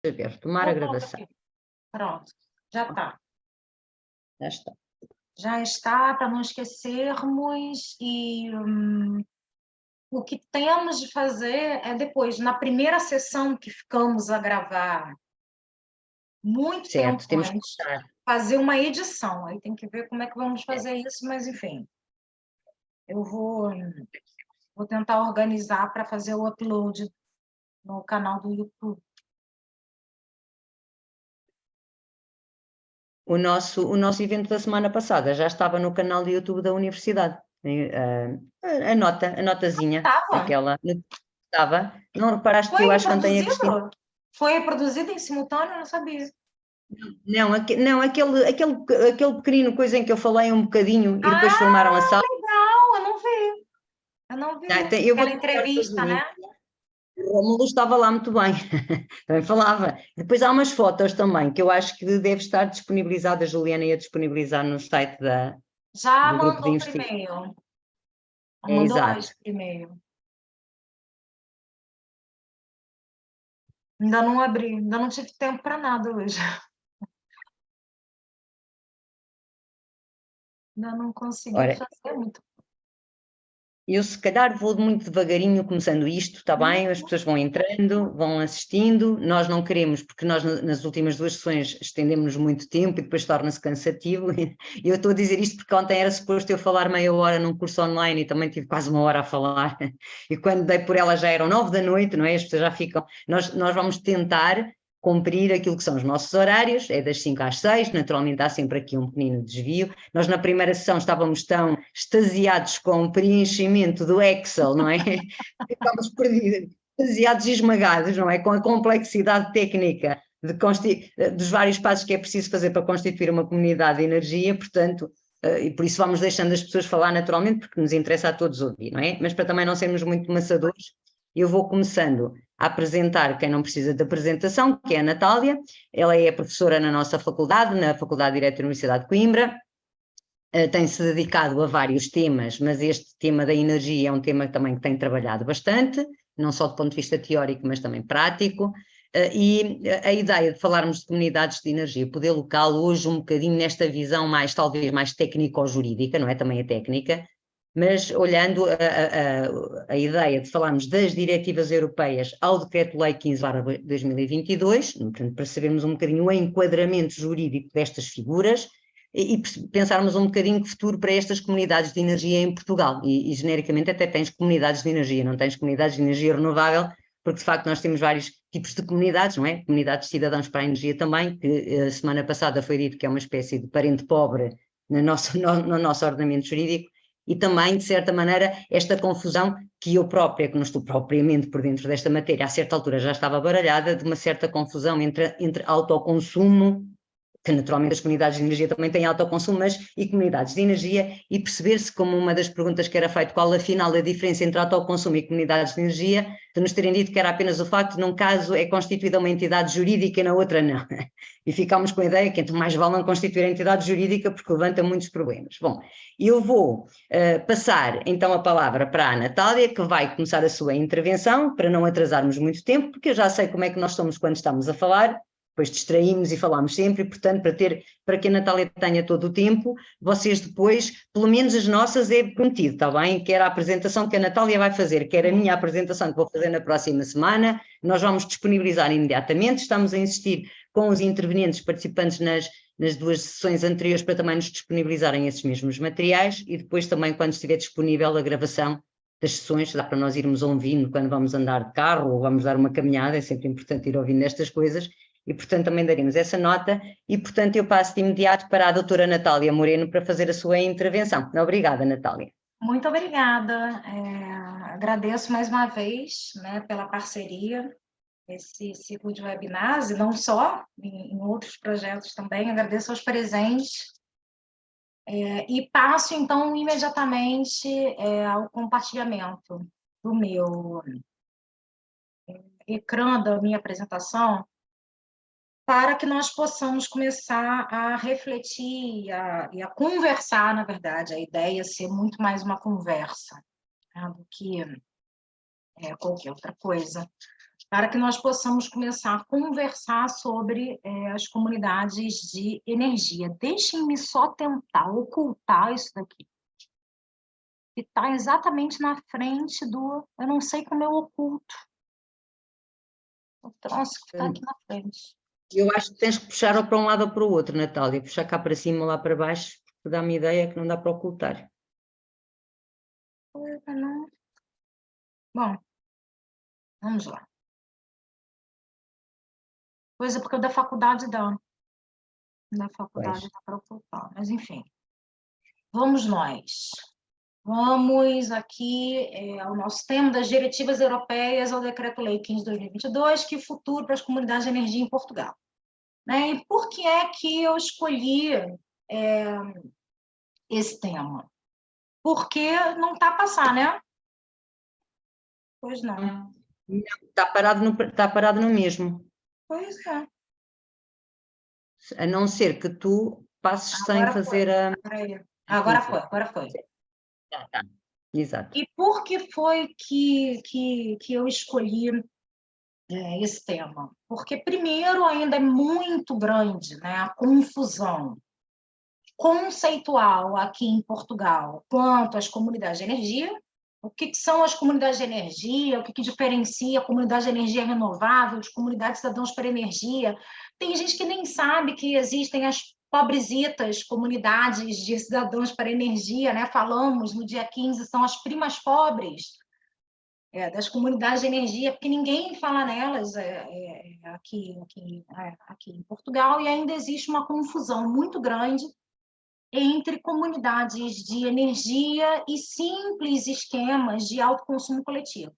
ver, tomar a gravação. Pronto, já está. Já está. Já está, para não esquecermos, e o que temos de fazer é depois, na primeira sessão que ficamos a gravar, muito Certo, tempo temos que antes, estar. fazer uma edição. Aí tem que ver como é que vamos fazer isso, mas enfim, eu vou tentar organizar para fazer o upload no canal do YouTube. O nosso evento da semana passada já estava no canal do YouTube da Universidade. A notazinha, Estava. aquela estava. Não reparaste que eu acho que não tem a Cristina. Foi reproduzido em simultâneo? Eu não sabia. Não, aquele pequenino coisa em que eu falei um bocadinho e depois filmaram a sala. Legal, eu não vi. Eu não vi. Eu vou Aquela entrevista, né? O Rômulo estava lá muito bem, também falava. Depois há umas fotos também, que eu acho que deve estar disponibilizada, a Juliana ia disponibilizar no site Já do grupo de mandou por investigação. e-mail. É, Mandou exato. hoje por e-mail. Ainda não abri, ainda não tive tempo para nada hoje. Ainda não consegui Ora, fazer muito. eu se calhar vou muito devagarinho começando isto, está bem? As pessoas vão entrando, vão assistindo, nós não queremos, porque nós nas últimas 2 sessões estendemos-nos muito tempo e depois torna-se cansativo. E eu estou a dizer isto porque ontem era suposto eu falar meia hora num curso online e também tive quase 1 hora a falar. E quando dei por ela já eram 9 da noite, não é? As pessoas já ficam... Nós vamos tentar cumprir aquilo que são os nossos horários, é das 5 às 6, naturalmente há sempre aqui um pequeno desvio. Nós na primeira sessão estávamos tão extasiados com o preenchimento do Excel, não é? Ficámos perdidos, extasiados e esmagados, não é? Com a complexidade técnica dos vários passos que é preciso fazer para constituir uma comunidade de energia, portanto, e por isso vamos deixando as pessoas falar naturalmente, porque nos interessa a todos ouvir, não é? Mas para também não sermos muito maçadores, eu vou começando a apresentar quem não precisa de apresentação, que é a Natália. Ela é professora na nossa faculdade, na Faculdade de Direito da Universidade de Coimbra. Tem-se dedicado a vários temas, mas este tema da energia é um tema também que tem trabalhado bastante, não só do ponto de vista teórico, mas também prático. E a ideia de falarmos de comunidades de energia, poder local, hoje um bocadinho nesta visão mais, talvez mais técnico-jurídica, não é? Também é técnica, mas olhando a ideia de falarmos das diretivas europeias ao Decreto-Lei 15/2022, portanto, para sabermos um bocadinho o enquadramento jurídico destas figuras e pensarmos um bocadinho de futuro para estas comunidades de energia em Portugal. E genericamente até tens comunidades de energia, não tens comunidades de energia renovável, porque de facto nós temos vários tipos de comunidades, não é? Comunidades de cidadãos para a energia também, que a semana passada foi dito que é uma espécie de parente pobre no nosso ordenamento jurídico, e também, de certa maneira, esta confusão que eu própria, que não estou propriamente por dentro desta matéria, a certa altura já estava baralhada, de uma certa confusão entre autoconsumo, que naturalmente as comunidades de energia também têm autoconsumo, mas e comunidades de energia, e perceber-se, como uma das perguntas que era feita, qual afinal a diferença entre autoconsumo e comunidades de energia, de nos terem dito que era apenas o facto de num caso é constituída uma entidade jurídica e na outra não. E ficámos com a ideia que mais vale não constituir a entidade jurídica porque levanta muitos problemas. Bom, eu vou passar então a palavra para a Natália, que vai começar a sua intervenção, para não atrasarmos muito tempo, porque eu já sei como é que nós somos quando estamos a falar. Depois distraímos e falámos sempre, e, portanto, para que a Natália tenha todo o tempo, vocês depois, pelo menos as nossas é prometido, está bem? Quer a apresentação que a Natália vai fazer, quer a minha apresentação que vou fazer na próxima semana, nós vamos disponibilizar imediatamente, estamos a insistir com os intervenientes participantes nas 2 sessões anteriores para também nos disponibilizarem esses mesmos materiais, e depois também quando estiver disponível a gravação das sessões, dá para nós irmos ouvindo quando vamos andar de carro ou vamos dar uma caminhada, é sempre importante ir ouvindo estas coisas. E, portanto, também daremos essa nota e, portanto, eu passo de imediato para a doutora Natália Moreno para fazer a sua intervenção. Obrigada, Natália. Muito obrigada. Agradeço mais uma vez, né, pela parceria, esse ciclo de webinars, e não só, em outros projetos também. Agradeço aos presentes. E passo, então, imediatamente ao compartilhamento do meu ecrã da minha apresentação, para que nós possamos começar a refletir e a conversar, na verdade. A ideia é ser muito mais uma conversa, né, do que qualquer outra coisa. para que nós possamos começar a conversar sobre as comunidades de energia. Deixem-me só tentar ocultar isso daqui, que está exatamente na frente do... Eu não sei como eu oculto. O troço que está aqui na frente. Eu acho que tens que puxar ou para um lado ou para o outro, Natália. Puxar cá para cima ou lá para baixo, porque dá-me ideia que não dá para ocultar. Não. Bom, vamos lá. Coisa porque o da faculdade dá. Da faculdade dá para ocultar, mas enfim. Vamos nós. Vamos aqui ao nosso tema das diretivas europeias ao Decreto-Lei 15 de 2022, que é futuro para as comunidades de energia em Portugal. Né? E por que é que eu escolhi esse tema? Porque não está a passar, né? Pois não. Está parado no mesmo. Pois é. A não ser que tu passes sem fazer a... Agora foi. Tá. Exato. E por que foi que eu escolhi esse tema? Porque, primeiro, ainda é muito grande, né, a confusão conceitual aqui em Portugal quanto às comunidades de energia. O que são as comunidades de energia? O que diferencia a comunidade de energia renovável de comunidades cidadãos para energia? Tem gente que nem sabe que existem as pobrezitas comunidades de cidadãos para energia, né? Falamos no dia 15, são as primas pobres das comunidades de energia, porque ninguém fala nelas aqui em Portugal, e ainda existe uma confusão muito grande entre comunidades de energia e simples esquemas de autoconsumo coletivo.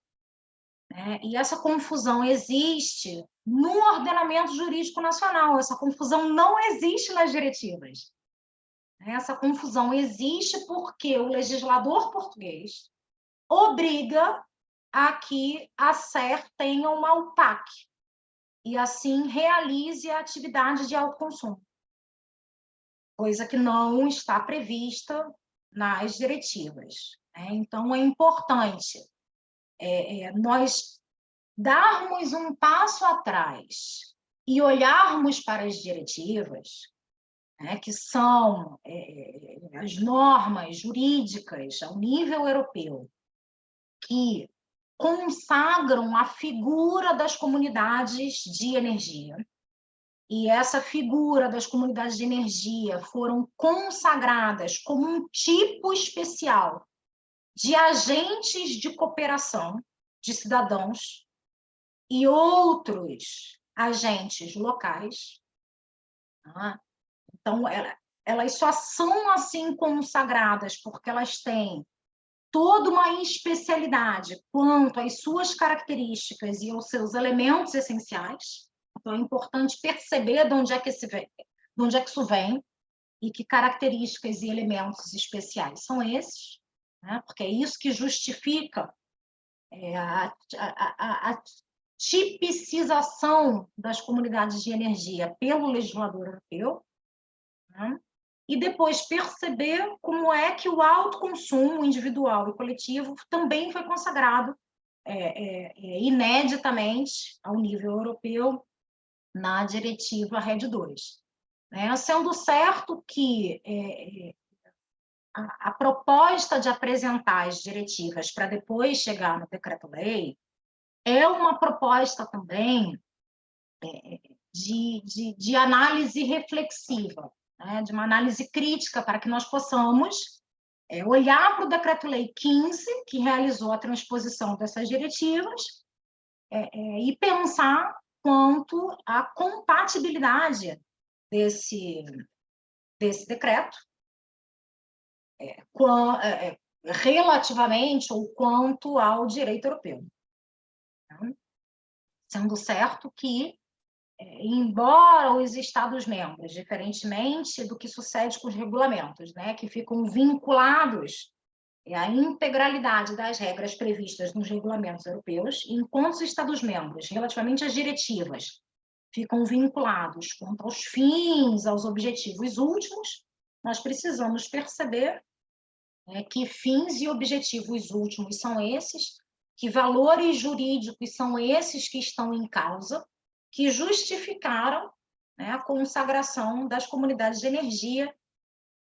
Né? E essa confusão existe no ordenamento jurídico nacional, essa confusão não existe nas diretivas. Essa confusão existe porque o legislador português obriga a que a SER tenha uma UPAC e, assim, realize a atividade de autoconsumo, coisa que não está prevista nas diretivas. Né? Então, é importante nós darmos um passo atrás e olharmos para as diretivas, né, que são as normas jurídicas ao nível europeu, que consagram a figura das comunidades de energia. E essa figura das comunidades de energia foram consagradas como um tipo especial de agentes de cooperação de cidadãos e outros agentes locais. Então, elas só são assim consagradas porque elas têm toda uma especialidade quanto às suas características e aos seus elementos essenciais. Então, é importante perceber de onde é que isso vem e que características e elementos especiais são esses, né? Porque é isso que justifica a tipicização das comunidades de energia pelo legislador europeu, né? E depois perceber como é que o autoconsumo individual e coletivo também foi consagrado ineditamente ao nível europeu na diretiva RED II. Né? Sendo certo que a proposta de apresentar as diretivas para depois chegar no decreto-lei é uma proposta também de análise reflexiva, né? De uma análise crítica para que nós possamos olhar para o Decreto-Lei 15, que realizou a transposição dessas diretivas, e pensar quanto à compatibilidade desse decreto relativamente ou quanto ao direito europeu. Sendo certo que, embora os Estados-membros, diferentemente do que sucede com os regulamentos, né, que ficam vinculados à integralidade das regras previstas nos regulamentos europeus, enquanto os Estados-membros, relativamente às diretivas, ficam vinculados quanto aos fins, aos objetivos últimos, nós precisamos perceber que fins e objetivos últimos são esses que valores jurídicos são esses que estão em causa, que justificaram, né, a consagração das comunidades de energia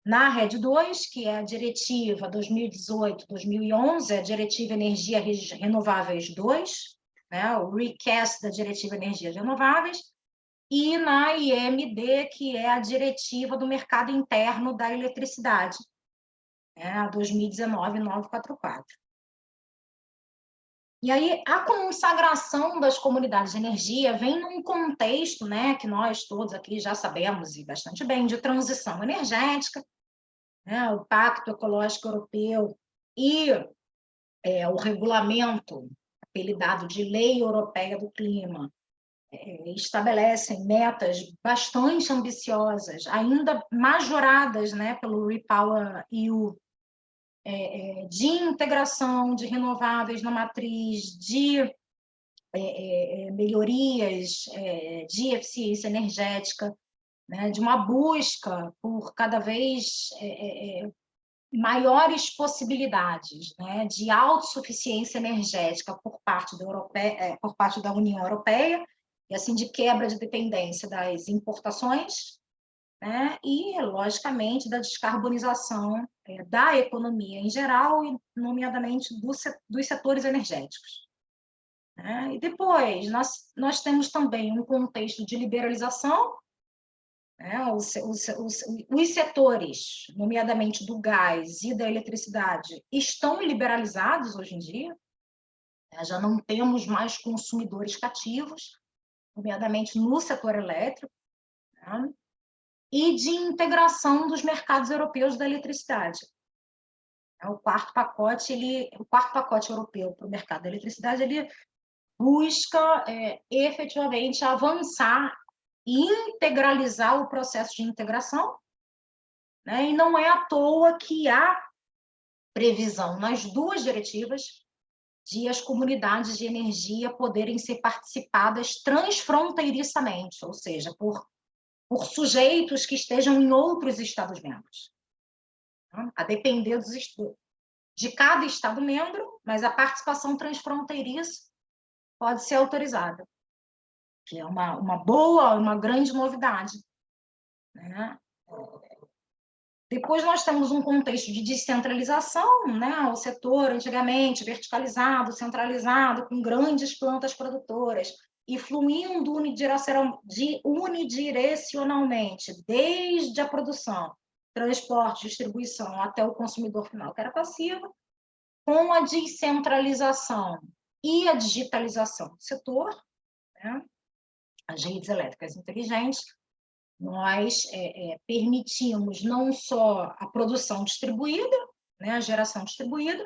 na RED 2, que é a diretiva 2018-2011, a diretiva Energia Renováveis 2, né, o recast da diretiva Energias Renováveis, e na IMD, que é a diretiva do mercado interno da eletricidade, né, a 2019-944. E aí, a consagração das comunidades de energia vem num contexto, né, que nós todos aqui já sabemos e bastante bem, de transição energética, né, o Pacto Ecológico Europeu e o regulamento, apelidado de Lei Europeia do Clima, estabelecem metas bastante ambiciosas, ainda majoradas, né, pelo REPowerEU, de integração de renováveis na matriz, de melhorias de eficiência energética, né, de uma busca por cada vez maiores possibilidades, né, de autossuficiência energética por parte da União Europeia, e assim de quebra de dependência das importações, né, e, logicamente, da descarbonização da economia em geral, e nomeadamente dos setores energéticos. Né? E depois, nós temos também um contexto de liberalização, né? Os setores, nomeadamente do gás e da eletricidade, estão liberalizados hoje em dia, né? Já não temos mais consumidores cativos, nomeadamente no setor elétrico, né? E de integração dos mercados europeus da eletricidade. O quarto pacote europeu para o mercado da eletricidade, ele busca efetivamente avançar e integralizar o processo de integração, né? E não é à toa que há previsão nas duas diretivas de as comunidades de energia poderem ser participadas transfronteiriçamente, ou seja, por sujeitos que estejam em outros Estados-membros. A depender de cada Estado-membro, mas a participação transfronteiriça pode ser autorizada, que é uma grande novidade, né? Depois nós temos um contexto de descentralização, né? O setor antigamente verticalizado, centralizado, com grandes plantas produtoras, e fluindo unidirecionalmente, desde a produção, transporte, distribuição, até o consumidor final, que era passivo, com a descentralização e a digitalização do setor, né? As redes elétricas inteligentes, nós permitimos não só a produção distribuída, né, a geração distribuída,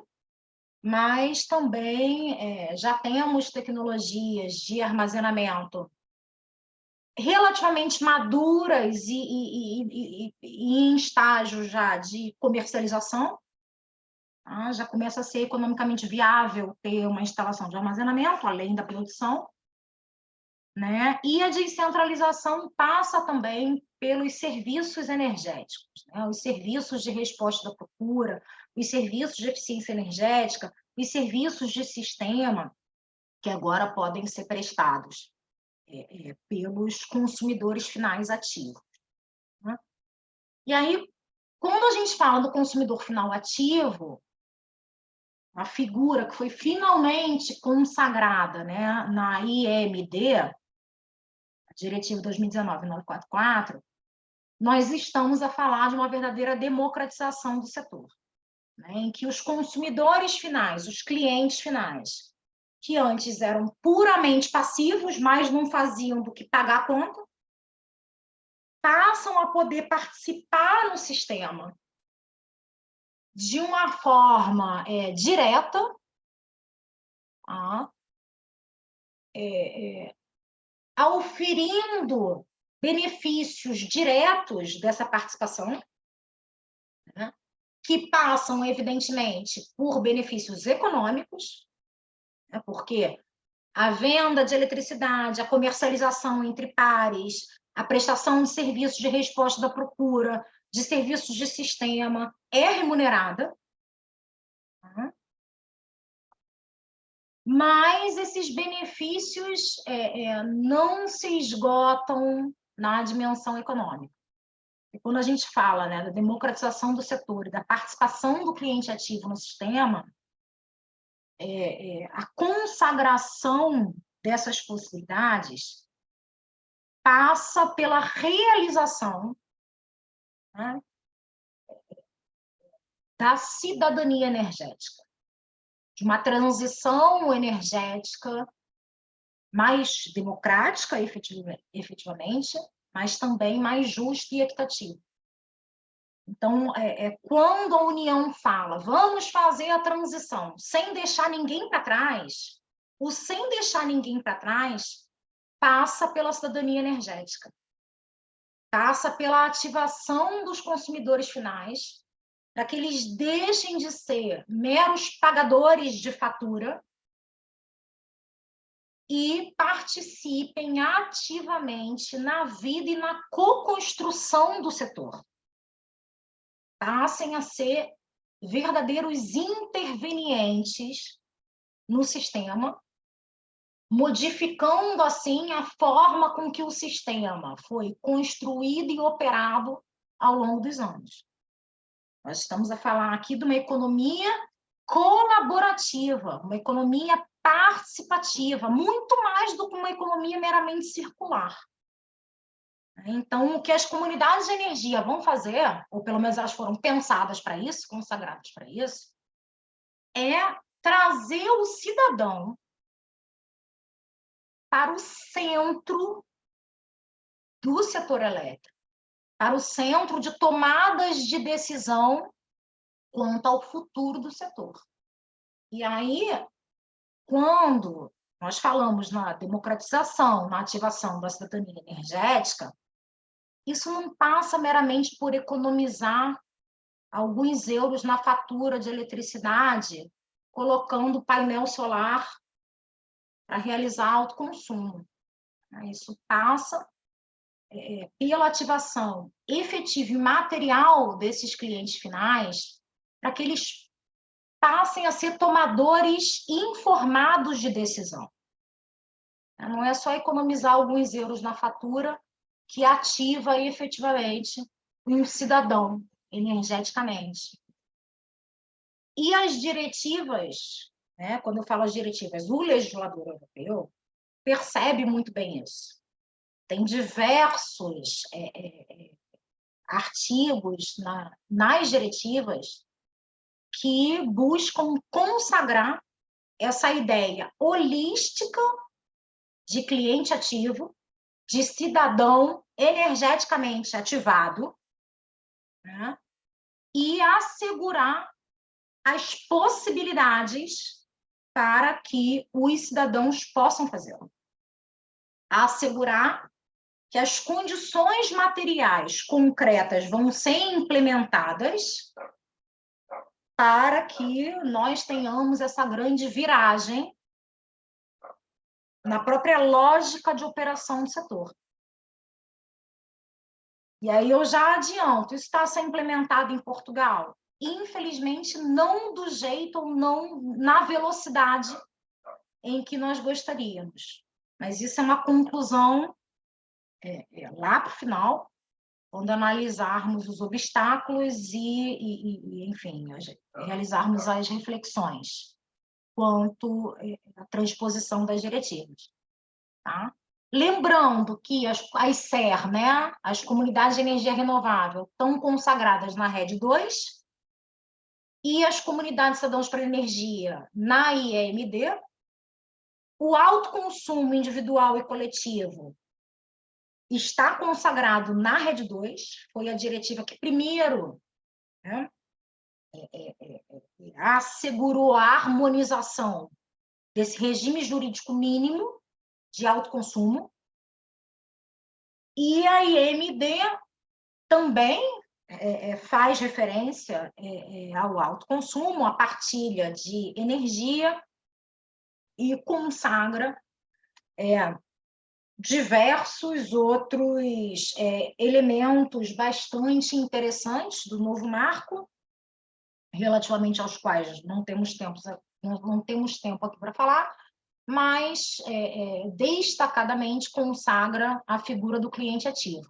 mas também já temos tecnologias de armazenamento relativamente maduras e em estágio já de comercialização. Tá? Já começa a ser economicamente viável ter uma instalação de armazenamento, além da produção. Né? E a descentralização passa também pelos serviços energéticos, né? Os serviços de resposta da procura, os serviços de eficiência energética, os serviços de sistema, que agora podem ser prestados pelos consumidores finais ativos. Né? E aí, quando a gente fala do consumidor final ativo, a figura que foi finalmente consagrada, né, na IMD, Diretiva 2019-944, nós estamos a falar de uma verdadeira democratização do setor, né, em que os consumidores finais, os clientes finais, que antes eram puramente passivos, mas não faziam do que pagar a conta, passam a poder participar no sistema de uma forma direta, auferindo benefícios diretos dessa participação, né, que passam, evidentemente, por benefícios econômicos, né, porque a venda de eletricidade, a comercialização entre pares, a prestação de serviços de resposta da procura, de serviços de sistema, é remunerada. mas esses benefícios não se esgotam na dimensão econômica. E quando a gente fala, né, da democratização do setor e da participação do cliente ativo no sistema, a consagração dessas possibilidades passa pela realização, né, da cidadania energética, de uma transição energética mais democrática, efetivamente, mas também mais justa e equitativa. Então, quando a União fala, vamos fazer a transição sem deixar ninguém para trás, o sem deixar ninguém para trás passa pela cidadania energética, passa pela ativação dos consumidores finais, para que eles deixem de ser meros pagadores de fatura e participem ativamente na vida e na co-construção do setor. Passem a ser verdadeiros intervenientes no sistema, modificando, assim, a forma com que o sistema foi construído e operado ao longo dos anos. Nós estamos a falar aqui de uma economia colaborativa, uma economia participativa, muito mais do que uma economia meramente circular. Então, o que as comunidades de energia vão fazer, ou pelo menos elas foram pensadas para isso, consagradas para isso, é trazer o cidadão para o centro do setor elétrico, para o centro de tomadas de decisão quanto ao futuro do setor. E aí, quando nós falamos na democratização, na ativação da cidadania energética, isso não passa meramente por economizar alguns euros na fatura de eletricidade, colocando painel solar para realizar autoconsumo. Isso passa pela ativação efetiva e material desses clientes finais, para que eles passem a ser tomadores informados de decisão. Não é só economizar alguns euros na fatura que ativa efetivamente um cidadão energeticamente. E as diretivas, né, quando eu falo as diretivas, o legislador europeu percebe muito bem isso. Tem diversos artigos nas diretivas que buscam consagrar essa ideia holística de cliente ativo, de cidadão energeticamente ativado, né, e assegurar as possibilidades para que os cidadãos possam fazê-lo. Assegurar que as condições materiais concretas vão ser implementadas para que nós tenhamos essa grande viragem na própria lógica de operação do setor. E aí eu já adianto, isso está a ser implementado em Portugal? Infelizmente, não do jeito ou não na velocidade em que nós gostaríamos. Mas isso é uma conclusão lá para o final, quando analisarmos os obstáculos enfim, realizarmos as reflexões quanto à transposição das diretivas. Tá? Lembrando que as SER, né, as comunidades de energia renovável, estão consagradas na RED 2 e as comunidades cidadãos para energia na IEMD. O autoconsumo individual e coletivo está consagrado na RED 2, foi a diretiva que primeiro, né, assegurou a harmonização desse regime jurídico mínimo de autoconsumo, e a IEMD também faz referência ao autoconsumo, à partilha de energia, e consagra diversos outros elementos bastante interessantes do novo marco, relativamente aos quais não temos tempo não temos tempo aqui para falar, mas destacadamente consagra a figura do cliente ativo.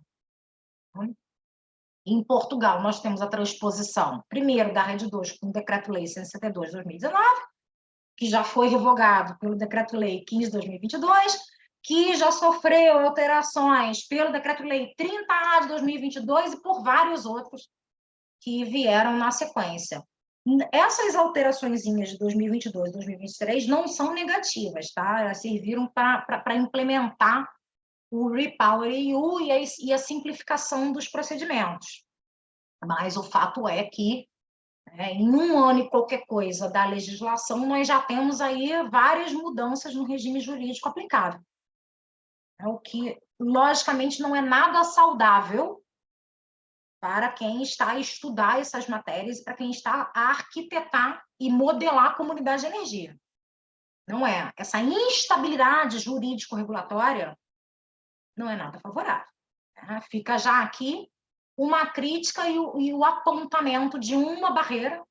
Em Portugal, nós temos a transposição, primeiro, da Rede 2, com o Decreto-Lei 162 de 2019, que já foi revogado pelo Decreto-Lei 15 de 2022, que já sofreu alterações pelo Decreto-Lei 30A de 2022 e por vários outros que vieram na sequência. Essas alterações de 2022 e 2023 não são negativas, tá? Elas serviram para implementar o Repower EU e a simplificação dos procedimentos. Mas o fato é que, em um ano e qualquer coisa da legislação, nós já temos aí várias mudanças no regime jurídico aplicável. O que, logicamente, não é nada saudável para quem está a estudar essas matérias e para quem está a arquitetar e modelar a comunidade de energia. Não é. Essa instabilidade jurídico-regulatória não é nada favorável. Fica já aqui uma crítica e o apontamento de uma barreira,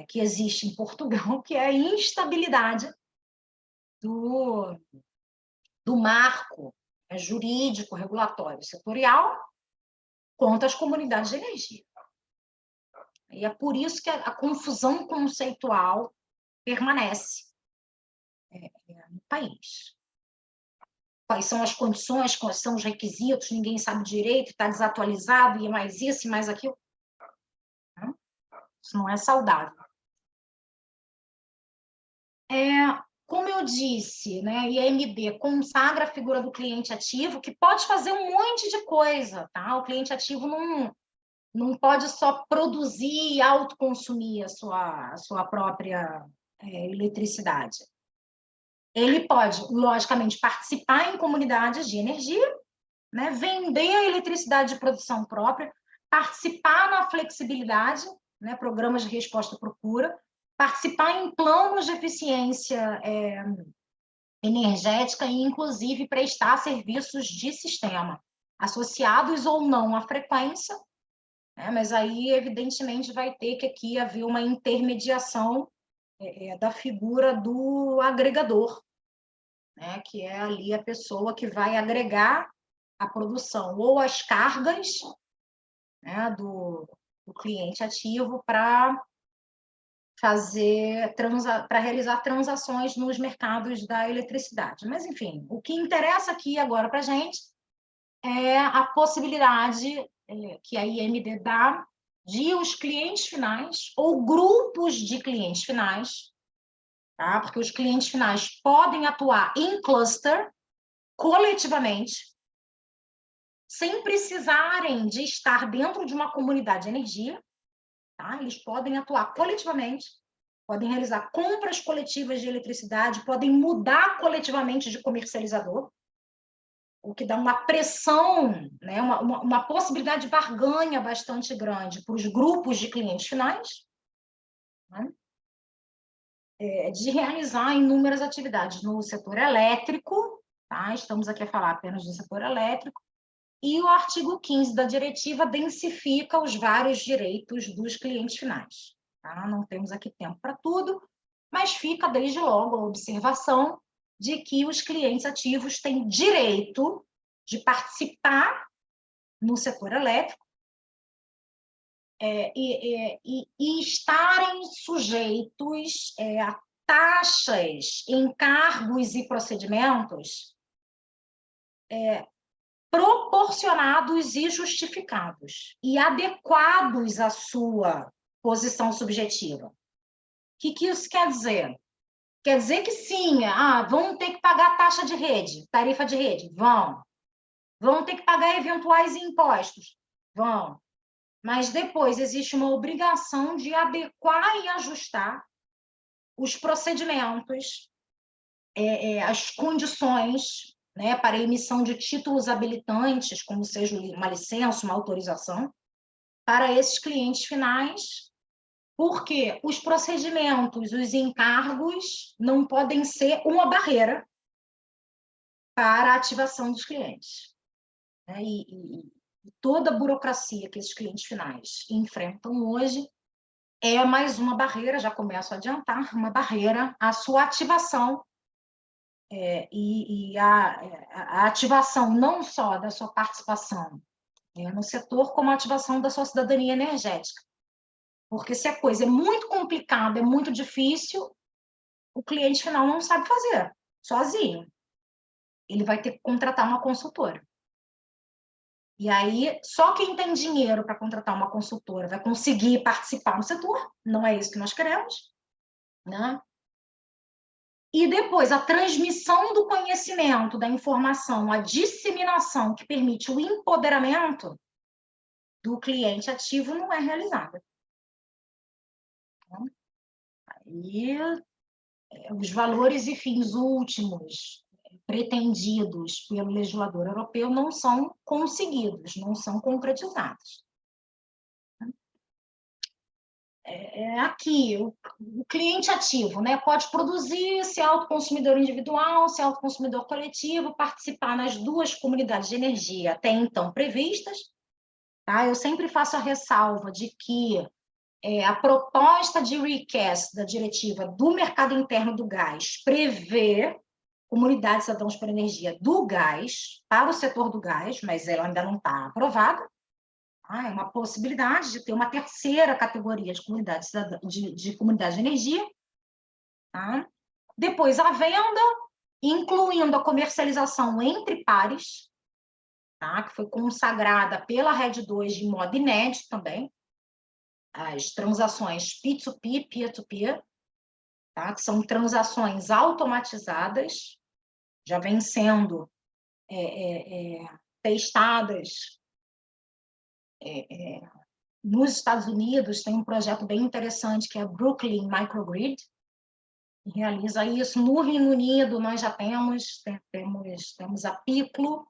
que existe em Portugal, que é a instabilidade do marco jurídico, regulatório, setorial, contra as comunidades de energia. E é por isso que a confusão conceitual permanece no país. Quais são as condições, quais são os requisitos, ninguém sabe direito, está desatualizado, e mais isso, e mais aquilo. Isso não é saudável. Como eu disse, né, IMD consagra a figura do cliente ativo, que pode fazer um monte de coisa, tá? O cliente ativo não pode só produzir e autoconsumir a sua própria eletricidade. Ele pode, logicamente, participar em comunidades de energia, né, vender a eletricidade de produção própria, participar na flexibilidade, né, programas de resposta à procura, participar em planos de eficiência energética e, inclusive, prestar serviços de sistema, associados ou não à frequência, mas aí, evidentemente, vai ter que aqui haver uma intermediação da figura do agregador, né, que é ali a pessoa que vai agregar a produção ou as cargas, né, do cliente ativo para realizar transações nos mercados da eletricidade. Mas, enfim, o que interessa aqui agora para a gente é a possibilidade que a IMD dá de os clientes finais ou grupos de clientes finais, tá? Porque os clientes finais podem atuar em cluster, coletivamente, sem precisarem de estar dentro de uma comunidade de energia, tá? Eles podem atuar coletivamente, podem realizar compras coletivas de eletricidade, podem mudar coletivamente de comercializador, o que dá uma pressão, né? uma possibilidade de barganha bastante grande para os grupos de clientes finais, né? De realizar inúmeras atividades no setor elétrico, tá? Estamos aqui a falar apenas do setor elétrico, e o artigo 15 da diretiva densifica os vários direitos dos clientes finais. Tá? Não temos aqui tempo para tudo, mas fica desde logo a observação de que os clientes ativos têm direito de participar no setor elétrico e estarem sujeitos a taxas, encargos e procedimentos proporcionados e justificados e adequados à sua posição subjetiva. O que isso quer dizer? Quer dizer que sim, vão ter que pagar taxa de rede, tarifa de rede? Vão. Vão ter que pagar eventuais impostos? Vão. Mas depois existe uma obrigação de adequar e ajustar os procedimentos, as condições, né, para emissão de títulos habilitantes, como seja uma licença, uma autorização, para esses clientes finais, porque os procedimentos, os encargos não podem ser uma barreira para a ativação dos clientes. E toda a burocracia que esses clientes finais enfrentam hoje é mais uma barreira, já começo a adiantar, uma barreira à sua ativação, e a ativação não só da sua participação no setor, como a ativação da sua cidadania energética. Porque se a coisa é muito complicada, é muito difícil, o cliente final não sabe fazer sozinho. Ele vai ter que contratar uma consultora. E aí, só quem tem dinheiro para contratar uma consultora vai conseguir participar no setor, não é isso que nós queremos, né? E depois, a transmissão do conhecimento, da informação, a disseminação que permite o empoderamento do cliente ativo não é realizada. E os valores e fins últimos pretendidos pelo legislador europeu não são conseguidos, não são concretizados. Aqui, o cliente ativo, né, pode produzir, ser autoconsumidor individual, ser autoconsumidor coletivo, participar nas duas comunidades de energia até então previstas. Tá? Eu sempre faço a ressalva de que a proposta de recast da diretiva do mercado interno do gás prevê comunidades cidadãos por energia do gás, para o setor do gás, mas ela ainda não está aprovada. É uma possibilidade de ter uma terceira categoria de comunidade de energia. Tá? Depois, a venda, incluindo a comercialização entre pares, tá? Que foi consagrada pela RED 2 de modo inédito também. As transações P2P, peer-to-peer, tá? Que são transações automatizadas, já vêm sendo testadas nos Estados Unidos. Tem um projeto bem interessante que é a Brooklyn Microgrid, que realiza isso. No Reino Unido, nós já temos a Piclo,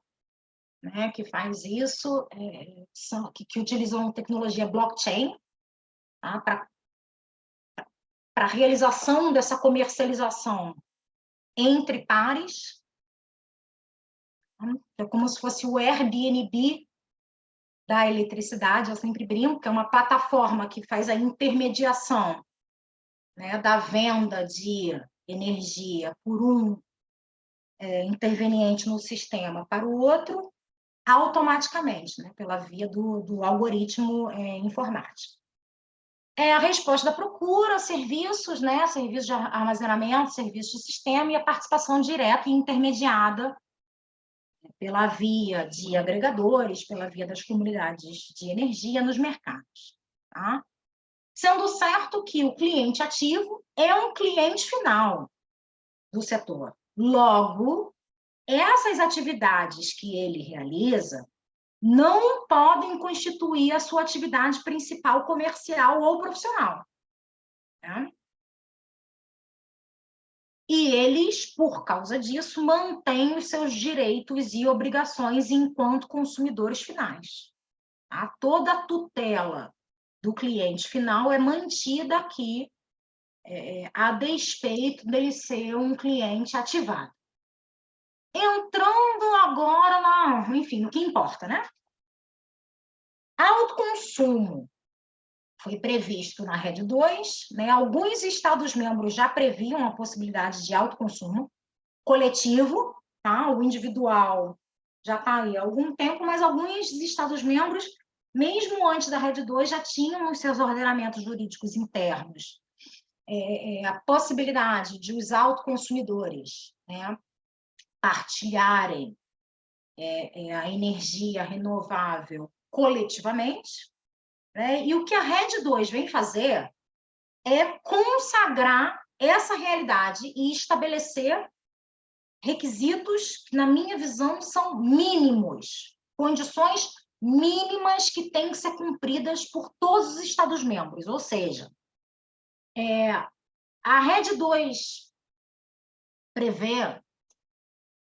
né, que faz isso, que utilizam tecnologia blockchain, tá, para a realização dessa comercialização entre pares. É como se fosse o Airbnb da eletricidade, eu sempre brinco, que é uma plataforma que faz a intermediação, né, da venda de energia por um interveniente no sistema para o outro, automaticamente, né, pela via do algoritmo informático. A resposta da procura, serviços, né, serviços de armazenamento, serviços de sistema, e a participação direta e intermediada pela via de agregadores, pela via das comunidades de energia nos mercados. Tá? Sendo certo que o cliente ativo é um cliente final do setor. Logo, essas atividades que ele realiza não podem constituir a sua atividade principal comercial ou profissional. Tá? E eles, por causa disso, mantêm os seus direitos e obrigações enquanto consumidores finais. Tá? Toda a tutela do cliente final é mantida aqui, a despeito dele ser um cliente ativado. Entrando agora enfim, no que importa, né? Autoconsumo foi previsto na RED 2, né? Alguns Estados-membros já previam a possibilidade de autoconsumo coletivo, tá? O individual já está aí há algum tempo, mas alguns Estados-membros, mesmo antes da RED 2, já tinham nos seus ordenamentos jurídicos internos a possibilidade de os autoconsumidores, né, partilharem a energia renovável coletivamente, né? E o que a RED 2 vem fazer é consagrar essa realidade e estabelecer requisitos que, na minha visão, são mínimos, condições mínimas que têm que ser cumpridas por todos os Estados-membros. Ou seja, a RED 2 prevê,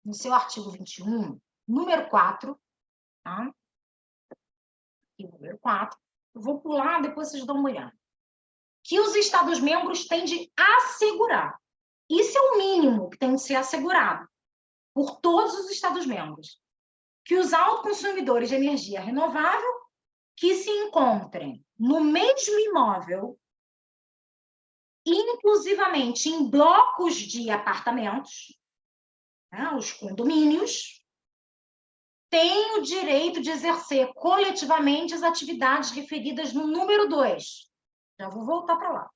no seu artigo 21, número 4, tá? E o número 4, eu vou pular, depois vocês dão uma olhada, que os Estados-membros têm de assegurar. Isso é o mínimo que tem de ser assegurado por todos os Estados-membros, que os autoconsumidores de energia renovável que se encontrem no mesmo imóvel inclusivamente em blocos de apartamentos, né, os condomínios, têm o direito de exercer coletivamente as atividades referidas no número 2. Já vou voltar para lá.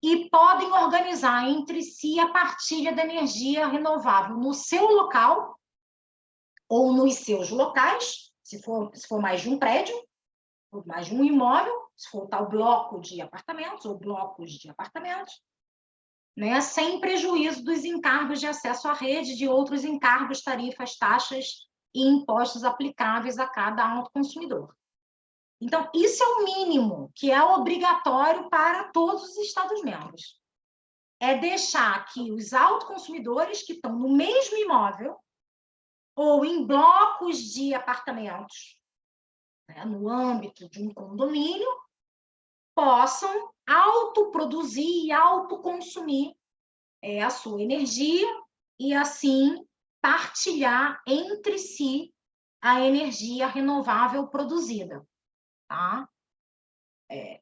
E podem organizar entre si a partilha da energia renovável no seu local ou nos seus locais, se for mais de um prédio, ou mais de um imóvel, se for tal bloco de apartamentos ou blocos de apartamentos, né, sem prejuízo dos encargos de acesso à rede, de outros encargos, tarifas, taxas e impostos aplicáveis a cada autoconsumidor. Então, isso é o mínimo que é obrigatório para todos os Estados-membros. É deixar que os autoconsumidores que estão no mesmo imóvel ou em blocos de apartamentos, né, no âmbito de um condomínio, possam autoproduzir e autoconsumir a sua energia e, assim, partilhar entre si a energia renovável produzida, tá?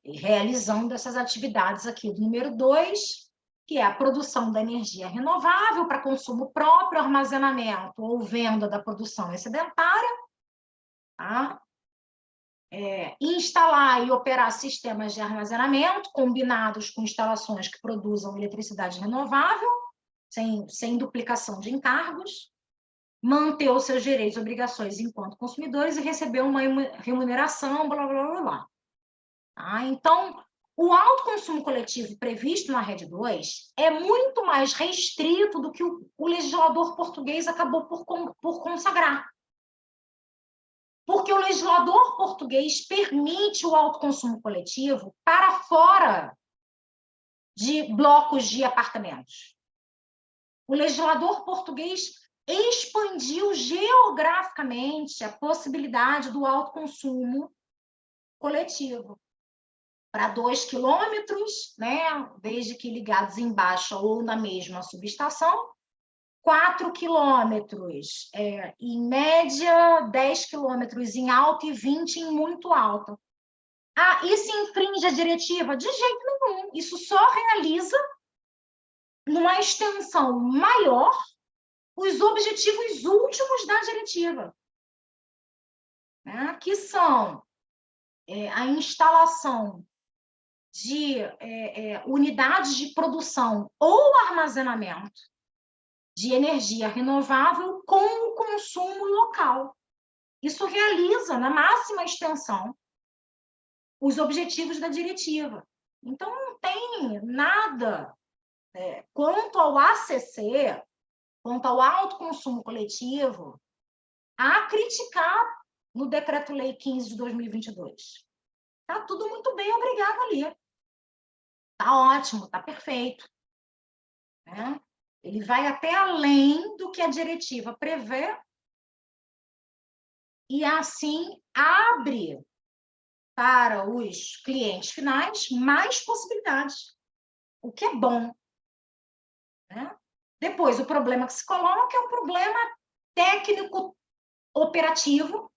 Realizando essas atividades aqui do número 2, que é a produção da energia renovável para consumo próprio, armazenamento ou venda da produção excedentária, tá? Instalar e operar sistemas de armazenamento combinados com instalações que produzam eletricidade renovável, sem duplicação de encargos, manter os seus direitos e obrigações enquanto consumidores e receber uma remuneração, blá, blá, blá, blá. Tá? Então, o autoconsumo coletivo previsto na RED 2 é muito mais restrito do que o legislador português acabou por consagrar. Porque o legislador português permite o autoconsumo coletivo para fora de blocos de apartamentos. O legislador português expandiu geograficamente a possibilidade do autoconsumo coletivo para 2 quilômetros, né, desde que ligados em baixa ou na mesma subestação, 4 quilômetros, em média, 10 quilômetros em alta e 20 em muito alta. Ah, isso infringe a diretiva? De jeito nenhum. Isso só realiza, numa extensão maior, os objetivos últimos da diretiva, né? Que são a instalação de unidades de produção ou armazenamento de energia renovável com o consumo local. Isso realiza, na máxima extensão, os objetivos da diretiva. Então, não tem nada quanto ao ACC, quanto ao autoconsumo coletivo, a criticar no Decreto-Lei 15 de 2022. Está tudo muito bem, obrigado ali. Está ótimo, está perfeito. Né? Ele vai até além do que a diretiva prevê e, assim, abre para os clientes finais mais possibilidades, o que é bom. Né? Depois, o problema que se coloca é um problema técnico-operativo,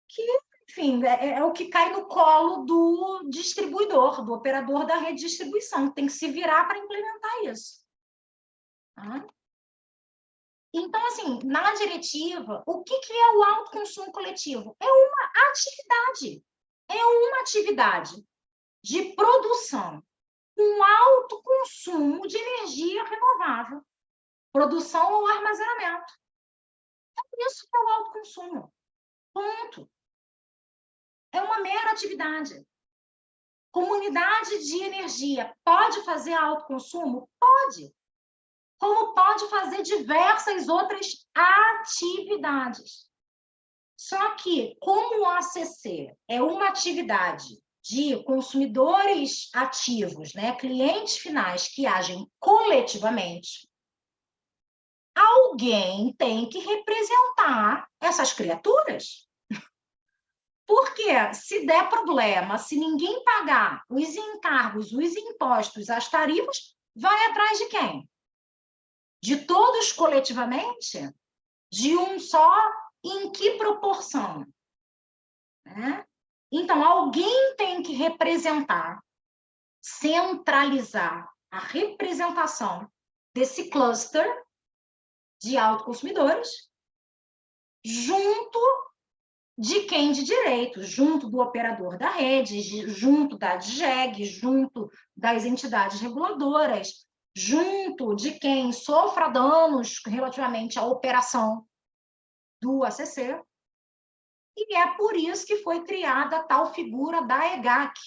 que, enfim, é o que cai no colo do distribuidor, do operador da rede de distribuição, tem que se virar para implementar isso. Tá? Então, assim, na diretiva, o que é o autoconsumo coletivo? É uma atividade de produção com alto consumo de energia renovável, produção ou armazenamento. É isso que é o autoconsumo. Ponto. É uma mera atividade. Comunidade de energia pode fazer autoconsumo? Pode. Como pode fazer diversas outras atividades. Só que, como o ACC é uma atividade de consumidores ativos, né, clientes finais que agem coletivamente, alguém tem que representar essas criaturas. Porque se der problema, se ninguém pagar os encargos, os impostos, as tarifas, vai atrás de quem? De todos coletivamente? De um só? Em que proporção? Né? Então, alguém tem que representar centralizar a representação desse cluster de autoconsumidores junto de quem de direito, junto do operador da rede, junto da DGEG, junto das entidades reguladoras, junto de quem sofra danos relativamente à operação do ACC. E é por isso que foi criada a tal figura da EGAC,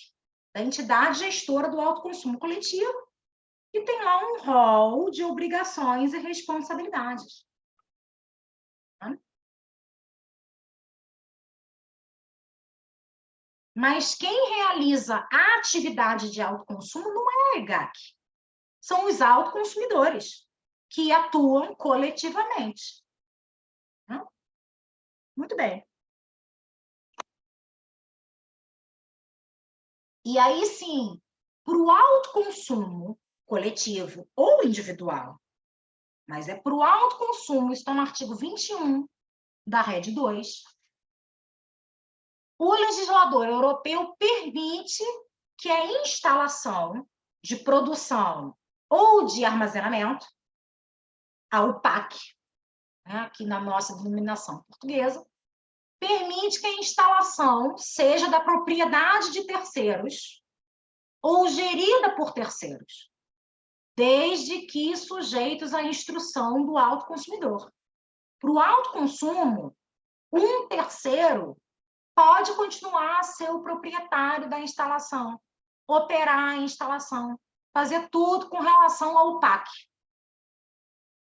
da entidade gestora do autoconsumo coletivo, que tem lá um rol de obrigações e responsabilidades. Mas quem realiza a atividade de autoconsumo não é a EGAC, são os autoconsumidores, que atuam coletivamente. Muito bem. E aí, sim, para o autoconsumo coletivo ou individual, mas é para o autoconsumo, está no artigo 21 da RED 2, o legislador europeu permite que a instalação de produção ou de armazenamento, a UPAC, né, aqui na nossa denominação portuguesa, permite que a instalação seja da propriedade de terceiros ou gerida por terceiros, desde que sujeitos à instrução do autoconsumidor. Para o autoconsumo, um terceiro pode continuar a ser o proprietário da instalação, operar a instalação, fazer tudo com relação ao PAC.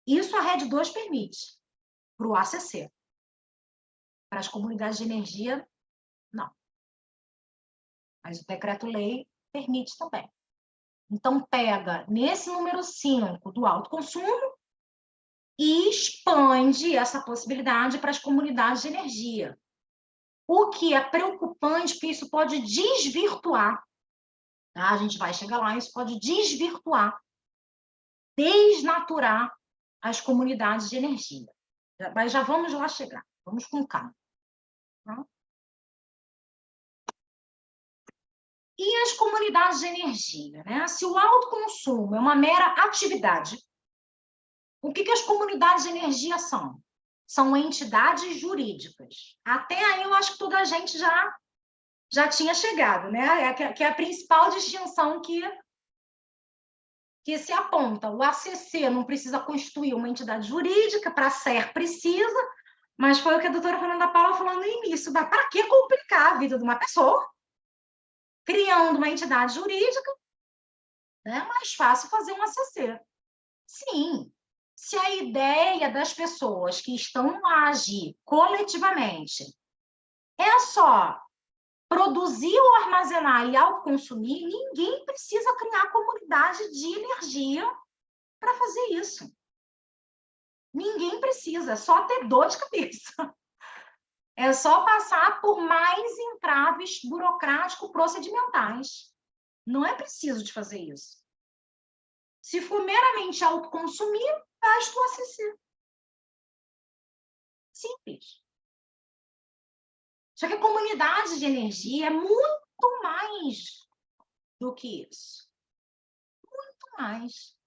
Isso a RED 2 permite, para o ACC. Para as comunidades de energia, não. Mas o decreto-lei permite também. Então, pega nesse número 5 do autoconsumo e expande essa possibilidade para as comunidades de energia. O que é preocupante, porque isso pode desvirtuar, tá? A gente vai chegar lá, isso pode desvirtuar, desnaturar as comunidades de energia. Mas já vamos lá chegar, vamos com calma. Tá? E as comunidades de energia, né? Se o autoconsumo é uma mera atividade, o que as comunidades de energia são? São entidades jurídicas. Até aí eu acho que toda a gente já tinha chegado, né? Que é a principal distinção que se aponta. O ACC não precisa constituir uma entidade jurídica, para ser precisa, mas foi o que a doutora Fernanda Paula falou no início. Para que complicar a vida de uma pessoa? Criando uma entidade jurídica, é mais fácil fazer um ACC. Sim, se a ideia das pessoas que estão a agir coletivamente é só produzir ou armazenar e autoconsumir, ninguém precisa criar comunidade de energia para fazer isso. Ninguém precisa, é só ter dor de cabeça. É só passar por mais entraves burocrático-procedimentais. Não é preciso de fazer isso. Se for meramente autoconsumir, basta o ACC. Simples. Só que a comunidade de energia é muito mais do que isso. Muito mais.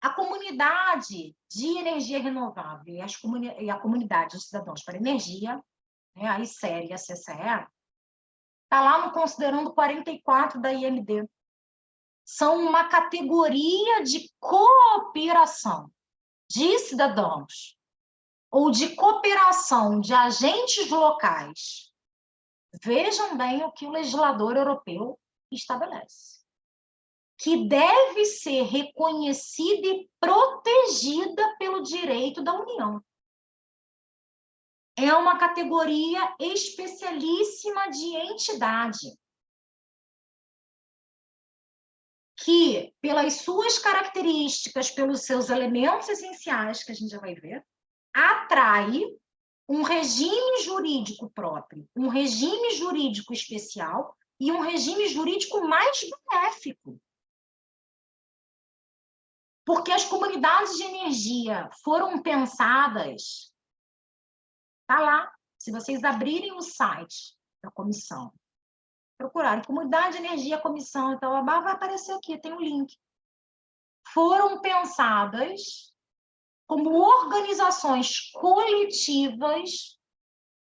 A comunidade de energia renovável e a comunidade de cidadãos para energia, né, a ICER e a CCE, está lá no considerando 44 da IMD. São uma categoria de cooperação de cidadãos ou de cooperação de agentes locais. Vejam bem o que o legislador europeu estabelece. Que deve ser reconhecida e protegida pelo direito da União. É uma categoria especialíssima de entidade que, pelas suas características, pelos seus elementos essenciais, que a gente já vai ver, atrai um regime jurídico próprio, um regime jurídico especial e um regime jurídico mais benéfico. Porque as comunidades de energia foram pensadas, está lá, se vocês abrirem o site da comissão, procurarem Comunidade de Energia, Comissão e tal, vai aparecer aqui, tem um link. Foram pensadas como organizações coletivas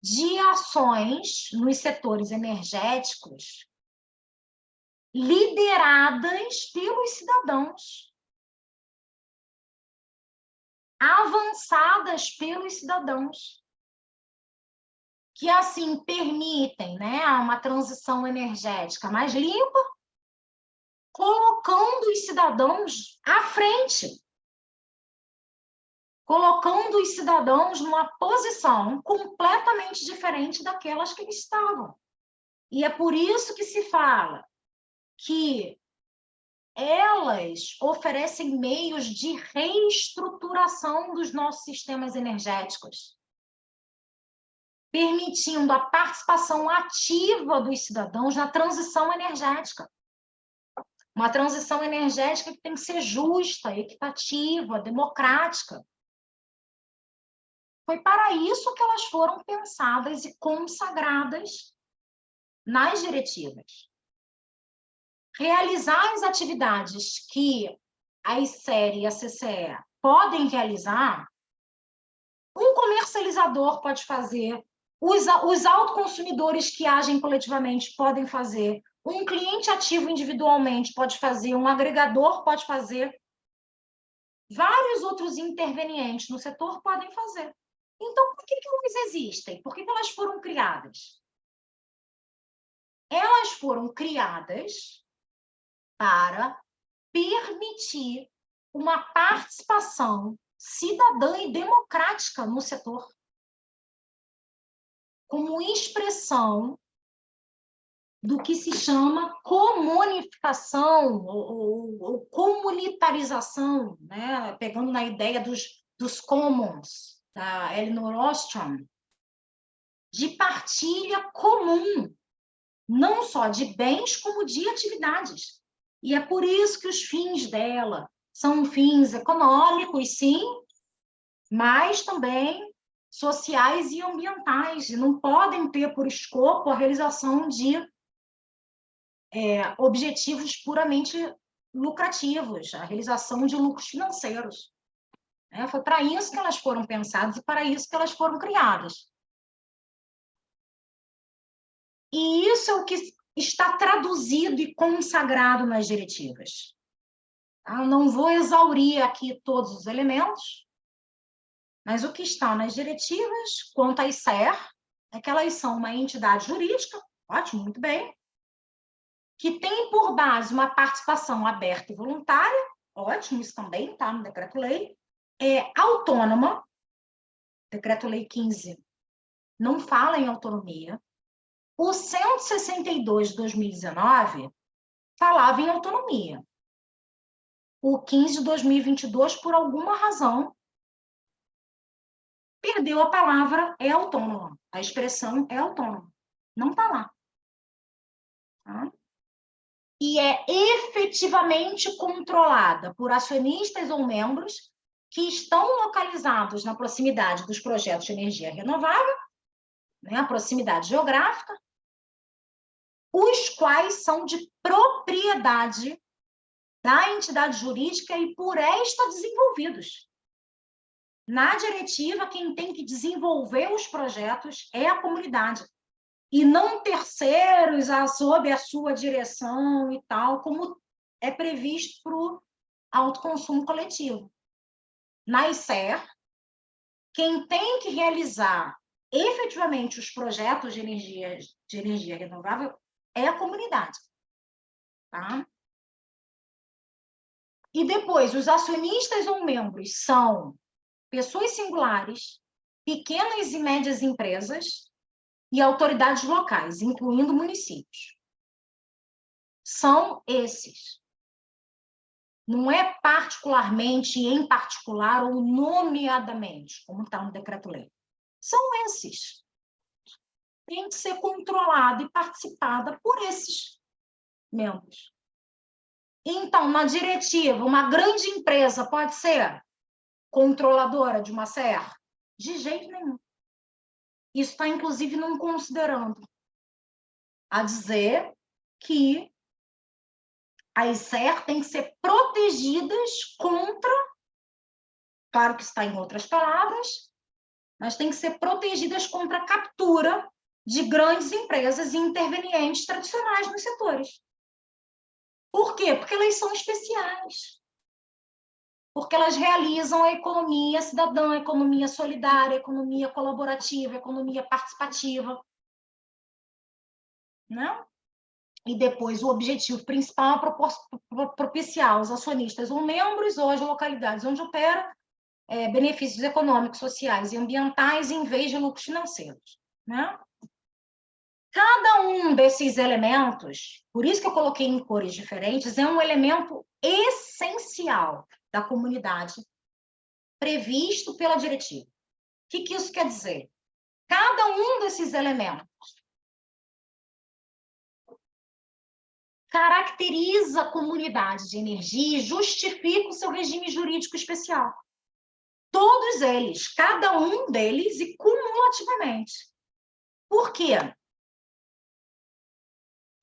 de ações nos setores energéticos lideradas pelos cidadãos, avançadas pelos cidadãos, que assim permitem, né, uma transição energética mais limpa, colocando os cidadãos à frente, colocando os cidadãos numa posição completamente diferente daquelas que eles estavam. E é por isso que se fala que elas oferecem meios de reestruturação dos nossos sistemas energéticos, permitindo a participação ativa dos cidadãos na transição energética. Uma transição energética que tem que ser justa, equitativa, democrática. Foi para isso que elas foram pensadas e consagradas nas diretivas. Realizar as atividades que a ICER e a CCE podem realizar, um comercializador pode fazer, os autoconsumidores que agem coletivamente podem fazer, um cliente ativo individualmente pode fazer, um agregador pode fazer, vários outros intervenientes no setor podem fazer. Então, por que elas existem? Por que elas foram criadas? Elas foram criadas para permitir uma participação cidadã e democrática no setor, como expressão do que se chama comunificação ou comunitarização, né? Pegando na ideia dos commons, da Elinor Ostrom, de partilha comum, não só de bens, como de atividades. E é por isso que os fins dela são fins econômicos, sim, mas também sociais e ambientais, e não podem ter por escopo a realização de objetivos puramente lucrativos, a realização de lucros financeiros. Foi para isso que elas foram pensadas e para isso que elas foram criadas. E isso é o que está traduzido e consagrado nas diretivas. Eu não vou exaurir aqui todos os elementos, mas o que está nas diretivas, quanto à ICER, é que elas são uma entidade jurídica, ótimo, muito bem, que tem por base uma participação aberta e voluntária, ótimo, isso também está no decreto-lei, é autônoma, decreto-lei 15 não fala em autonomia, o 162 de 2019 falava em autonomia. O 15 de 2022, por alguma razão, perdeu a palavra é autônoma. A expressão é autônoma. Não está lá. Tá? E é efetivamente controlada por acionistas ou membros que estão localizados na proximidade dos projetos de energia renovável, né, a proximidade geográfica, os quais são de propriedade da entidade jurídica e por esta desenvolvidos. Na diretiva, quem tem que desenvolver os projetos é a comunidade, e não terceiros sob a sua direção e tal, como é previsto para o autoconsumo coletivo. Na ICER, quem tem que realizar efetivamente os projetos de energia renovável é a comunidade. Tá? E depois, os acionistas ou membros são pessoas singulares, pequenas e médias empresas e autoridades locais, incluindo municípios. São esses. Não é particularmente, em particular ou nomeadamente, como está no decreto-lei. São esses. Tem que ser controlada e participada por esses membros. Então, na diretiva, uma grande empresa pode ser controladora de uma SER? De jeito nenhum. Isso está, inclusive, não considerando. A dizer que as SER têm que ser protegidas contra, claro que está em outras palavras, mas têm que ser protegidas contra a captura de grandes empresas e intervenientes tradicionais nos setores. Por quê? Porque elas são especiais. Porque elas realizam a economia cidadã, a economia solidária, a economia colaborativa, a economia participativa. Né? E depois o objetivo principal é propiciar aos acionistas ou membros ou às localidades onde opera benefícios econômicos, sociais e ambientais em vez de lucros financeiros. Né? Cada um desses elementos, por isso que eu coloquei em cores diferentes, é um elemento essencial da comunidade previsto pela diretiva. O que isso quer dizer? Cada um desses elementos caracteriza a comunidade de energia e justifica o seu regime jurídico especial. Todos eles, cada um deles e cumulativamente. Por quê?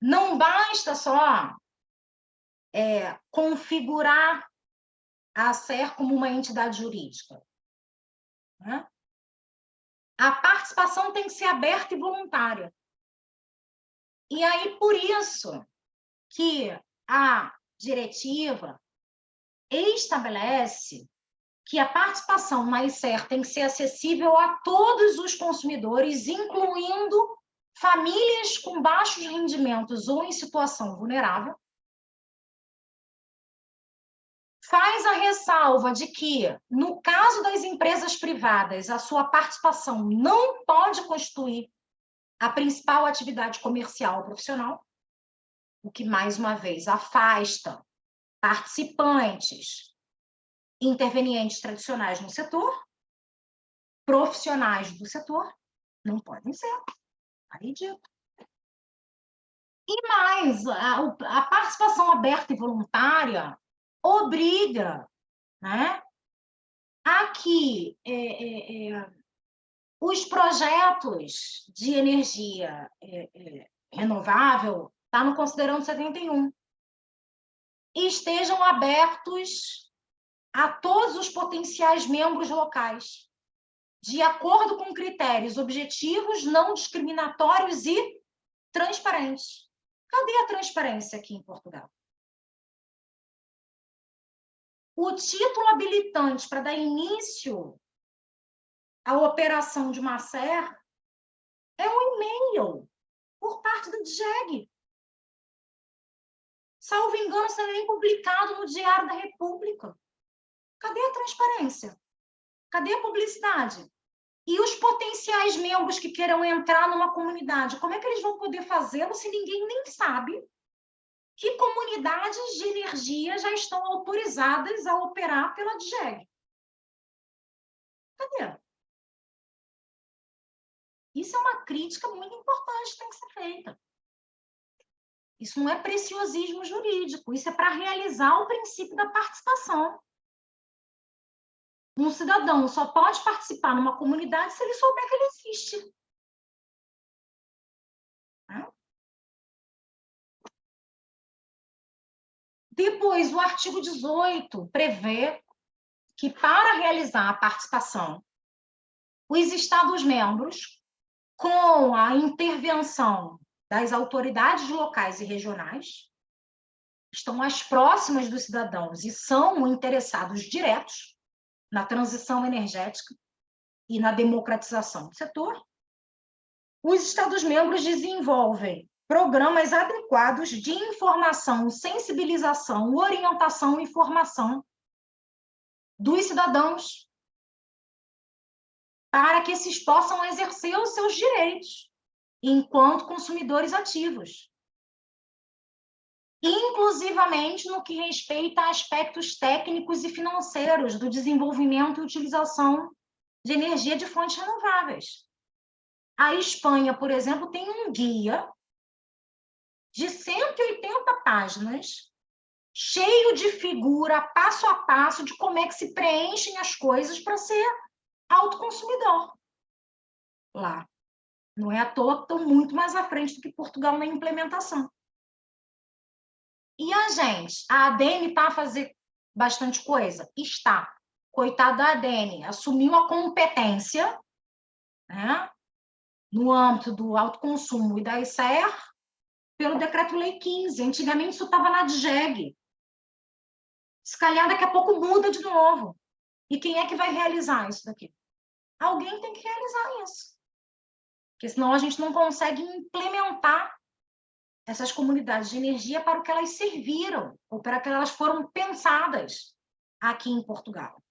Não basta só configurar a SER como uma entidade jurídica. Né? A participação tem que ser aberta e voluntária. E aí, por isso que a diretiva estabelece que a participação na SER tem que ser acessível a todos os consumidores, incluindo famílias com baixos rendimentos ou em situação vulnerável. Faz a ressalva de que, no caso das empresas privadas, a sua participação não pode constituir a principal atividade comercial ou profissional, o que, mais uma vez, afasta participantes, intervenientes tradicionais no setor, profissionais do setor, não podem ser, aí dito. E mais, a participação aberta e voluntária obriga, né, a que os projetos de energia renovável, está no Considerando 71, estejam abertos a todos os potenciais membros locais, de acordo com critérios objetivos, não discriminatórios e transparentes. Cadê a transparência aqui em Portugal? O título habilitante para dar início à operação de uma SER é um e-mail por parte do DGEG. Salvo engano, isso não é nem publicado no Diário da República. Cadê a transparência? Cadê a publicidade? E os potenciais membros que queiram entrar numa comunidade, como é que eles vão poder fazê-lo se ninguém nem sabe que comunidades de energia já estão autorizadas a operar pela DGEG? Cadê? Isso é uma crítica muito importante que tem que ser feita. Isso não é preciosismo jurídico, isso é para realizar o princípio da participação. Um cidadão só pode participar numa comunidade se ele souber que ele existe. Depois, o artigo 18 prevê que, para realizar a participação, os Estados-membros, com a intervenção das autoridades locais e regionais, estão mais próximas dos cidadãos e são interessados diretos na transição energética e na democratização do setor, os Estados-membros desenvolvem programas adequados de informação, sensibilização, orientação e formação dos cidadãos para que esses possam exercer os seus direitos enquanto consumidores ativos, inclusivamente no que respeita a aspectos técnicos e financeiros do desenvolvimento e utilização de energia de fontes renováveis. A Espanha, por exemplo, tem um guia de 180 páginas, cheio de figura, passo a passo, de como é que se preenchem as coisas para ser autoconsumidor. Lá. Não é à toa que estão muito mais à frente do que Portugal na implementação. E a gente? A ADM está a fazer bastante coisa? Está. Coitada da ADM, assumiu a competência, né, no âmbito do autoconsumo e da ICER, pelo Decreto-Lei 15. Antigamente isso estava na DGEG. Se calhar daqui a pouco muda de novo. E quem é que vai realizar isso daqui? Alguém tem que realizar isso. Porque senão a gente não consegue implementar essas comunidades de energia para o que elas serviram, ou para que elas foram pensadas aqui em Portugal.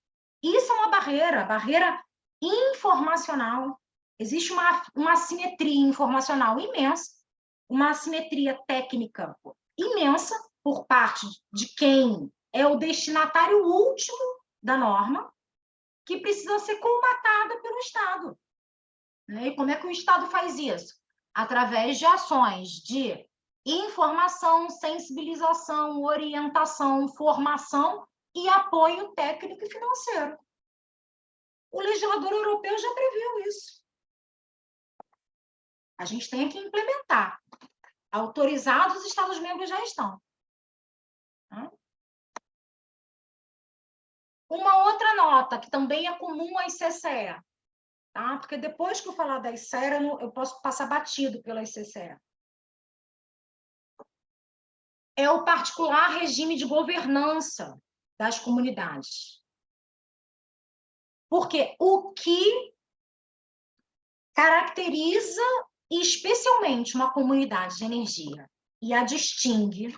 Isso é uma barreira informacional. Existe uma assimetria informacional imensa, uma assimetria técnica imensa por parte de quem é o destinatário último da norma, que precisa ser colmatada pelo Estado. E como é que o Estado faz isso? Através de ações de informação, sensibilização, orientação, formação e apoio técnico e financeiro. O legislador europeu já previu isso. A gente tem que implementar. Autorizados, os Estados-membros já estão. Uma outra nota, que também é comum às CCE, tá? Porque depois que eu falar da ICER, eu posso passar batido pela ICCE. É o particular regime de governança das comunidades. Porque o que caracteriza especialmente uma comunidade de energia e a distingue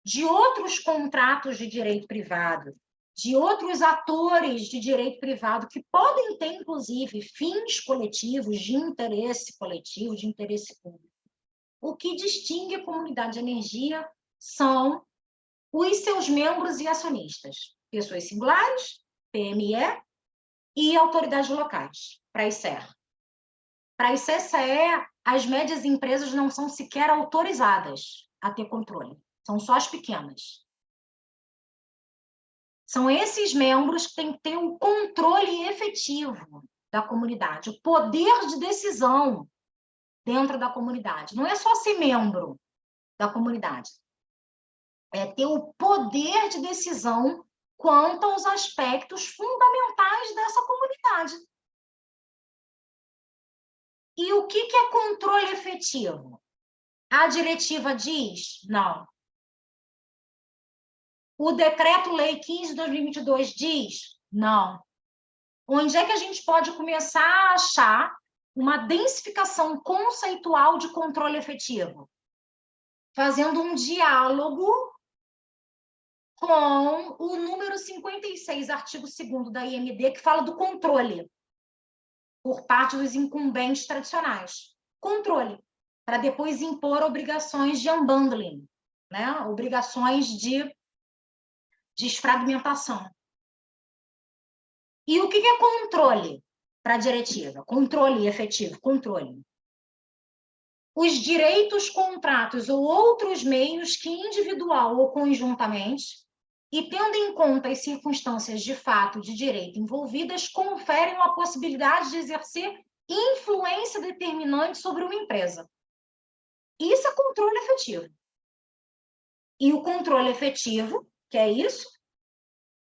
de outros contratos de direito privado, de outros atores de direito privado que podem ter, inclusive, fins coletivos de interesse coletivo, de interesse público. O que distingue a comunidade de energia são os seus membros e acionistas, pessoas singulares, PME e autoridades locais, para a ICER. Para a ICCE, as médias empresas não são sequer autorizadas a ter controle, são só as pequenas. São esses membros que têm que ter o controle efetivo da comunidade, o poder de decisão dentro da comunidade. Não é só ser membro da comunidade, é ter o poder de decisão quanto aos aspectos fundamentais dessa comunidade. E o que é controle efetivo? A diretiva diz? Não. O Decreto-Lei 15 de 2022 diz? Não. Onde é que a gente pode começar a achar uma densificação conceitual de controle efetivo? Fazendo um diálogo com o número 56, artigo 2º da IMD, que fala do controle por parte dos incumbentes tradicionais. Controle, para depois impor obrigações de unbundling, né? Obrigações de desfragmentação. E o que é controle para a diretiva? Controle efetivo, controle. Os direitos, contratos ou outros meios que individual ou conjuntamente, e tendo em conta as circunstâncias de fato de direito envolvidas, conferem a possibilidade de exercer influência determinante sobre uma empresa. Isso é controle efetivo. E o controle efetivo, que é isso,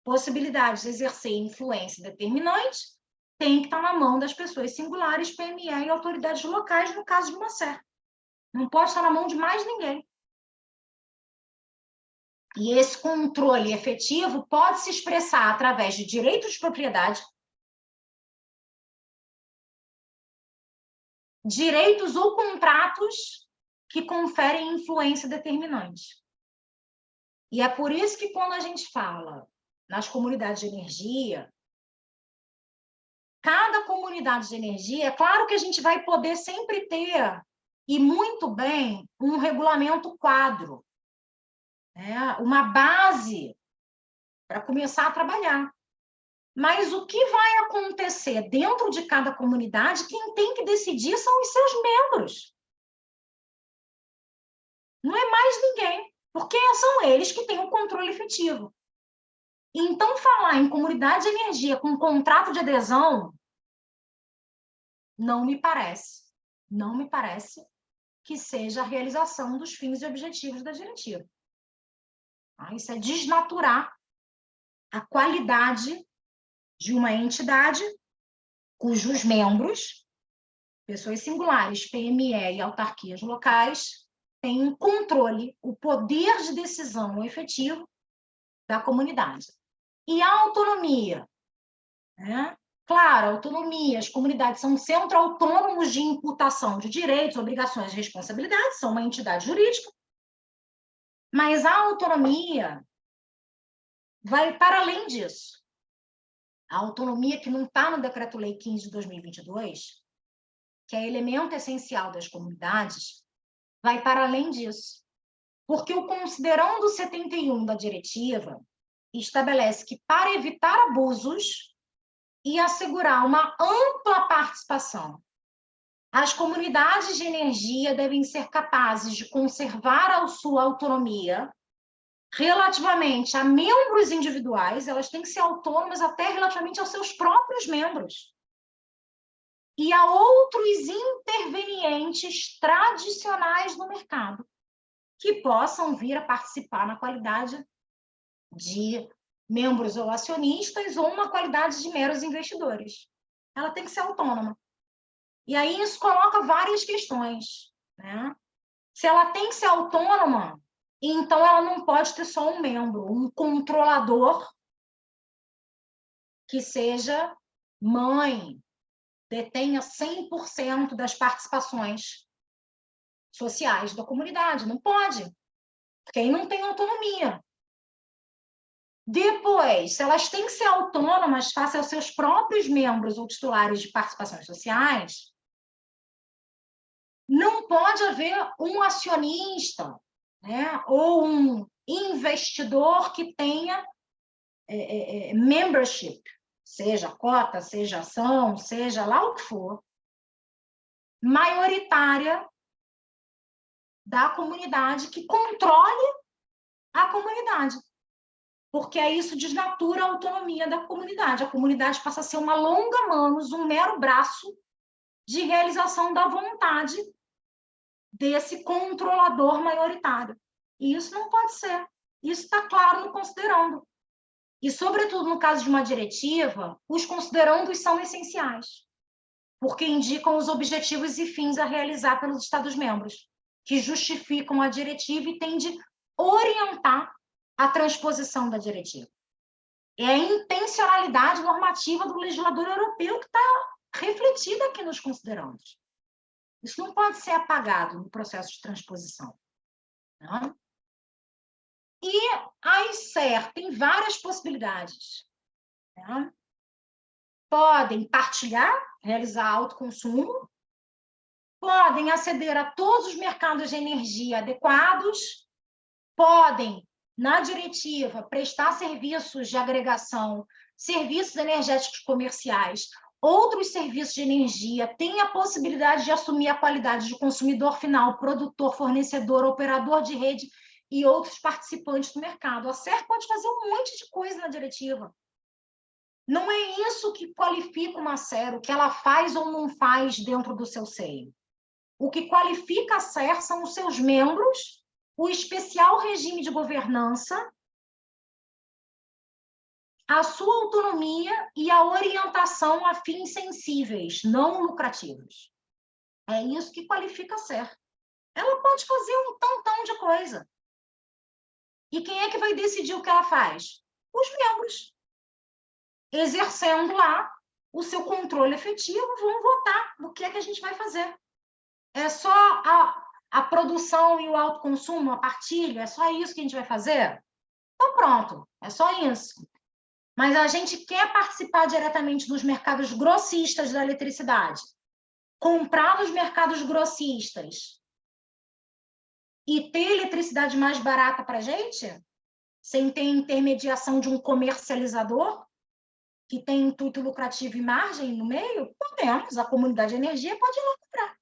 possibilidade de exercer influência determinante, tem que estar na mão das pessoas singulares, PME e autoridades locais, no caso de uma SER. Não pode estar na mão de mais ninguém. E esse controle efetivo pode se expressar através de direitos de propriedade, direitos ou contratos que conferem influência determinante. E é por isso que quando a gente fala nas comunidades de energia, cada comunidade de energia, é claro que a gente vai poder sempre ter, e muito bem, um regulamento quadro, né? Uma base para começar a trabalhar. Mas o que vai acontecer dentro de cada comunidade, quem tem que decidir são os seus membros. Não é mais ninguém, porque são eles que têm o controle efetivo. Então, falar em comunidade de energia com contrato de adesão, não me parece que seja a realização dos fins e objetivos da diretiva. Tá? Isso é desnaturar a qualidade de uma entidade cujos membros, pessoas singulares, PME e autarquias locais, têm um controle, o poder de decisão efetivo da comunidade. E a autonomia, né? Claro, a autonomia, as comunidades são centros autônomos de imputação de direitos, obrigações e responsabilidades, são uma entidade jurídica, mas a autonomia vai para além disso. A autonomia que não está no Decreto-Lei 15 de 2022, que é elemento essencial das comunidades, vai para além disso. Porque o considerando 71 da diretiva estabelece que, para evitar abusos e assegurar uma ampla participação, as comunidades de energia devem ser capazes de conservar a sua autonomia relativamente a membros individuais, elas têm que ser autônomas até relativamente aos seus próprios membros, e a outros intervenientes tradicionais no mercado, que possam vir a participar na qualidade de membros ou acionistas ou uma qualidade de meros investidores. Ela tem que ser autônoma. E aí isso coloca várias questões, né? Se ela tem que ser autônoma, então ela não pode ter só um membro, um controlador que seja mãe, detenha 100% das participações sociais da comunidade. Não pode, porque aí não tem autonomia. Depois, se elas têm que ser autônomas face aos seus próprios membros ou titulares de participações sociais, não pode haver um acionista, né, ou um investidor que tenha membership, seja cota, seja ação, seja lá o que for, maioritária da comunidade, que controle a comunidade. Porque aí isso desnatura a autonomia da comunidade. A comunidade passa a ser uma longa-manos, um mero braço de realização da vontade desse controlador maioritário. E isso não pode ser. Isso está claro no considerando. E, sobretudo, no caso de uma diretiva, os considerandos são essenciais, porque indicam os objetivos e fins a realizar pelos Estados-membros, que justificam a diretiva e têm de orientar a transposição da diretiva. É a intencionalidade normativa do legislador europeu que está refletida aqui nos considerandos. Isso não pode ser apagado no processo de transposição. Não? E a ICER tem várias possibilidades. Né? Podem partilhar, realizar autoconsumo, podem aceder a todos os mercados de energia adequados, podem, na diretiva, prestar serviços de agregação, serviços energéticos comerciais, outros serviços de energia, têm a possibilidade de assumir a qualidade de consumidor final, produtor, fornecedor, operador de rede e outros participantes do mercado. A SER pode fazer um monte de coisa na diretiva. Não é isso que qualifica uma SER, o que ela faz ou não faz dentro do seu seio. O que qualifica a SER são os seus membros, o especial regime de governança, a sua autonomia e a orientação a fins sensíveis, não lucrativos. É isso que qualifica a SER. Ela pode fazer um tantão de coisa. E quem é que vai decidir o que ela faz? Os membros. Exercendo lá o seu controle efetivo, vão votar no que é que a gente vai fazer. É só a produção e o autoconsumo, a partilha, é só isso que a gente vai fazer? Então pronto, é só isso. Mas a gente quer participar diretamente dos mercados grossistas da eletricidade, comprar nos mercados grossistas e ter eletricidade mais barata para a gente, sem ter intermediação de um comercializador que tem intuito lucrativo e margem no meio, podemos, a comunidade de energia pode ir lá comprar.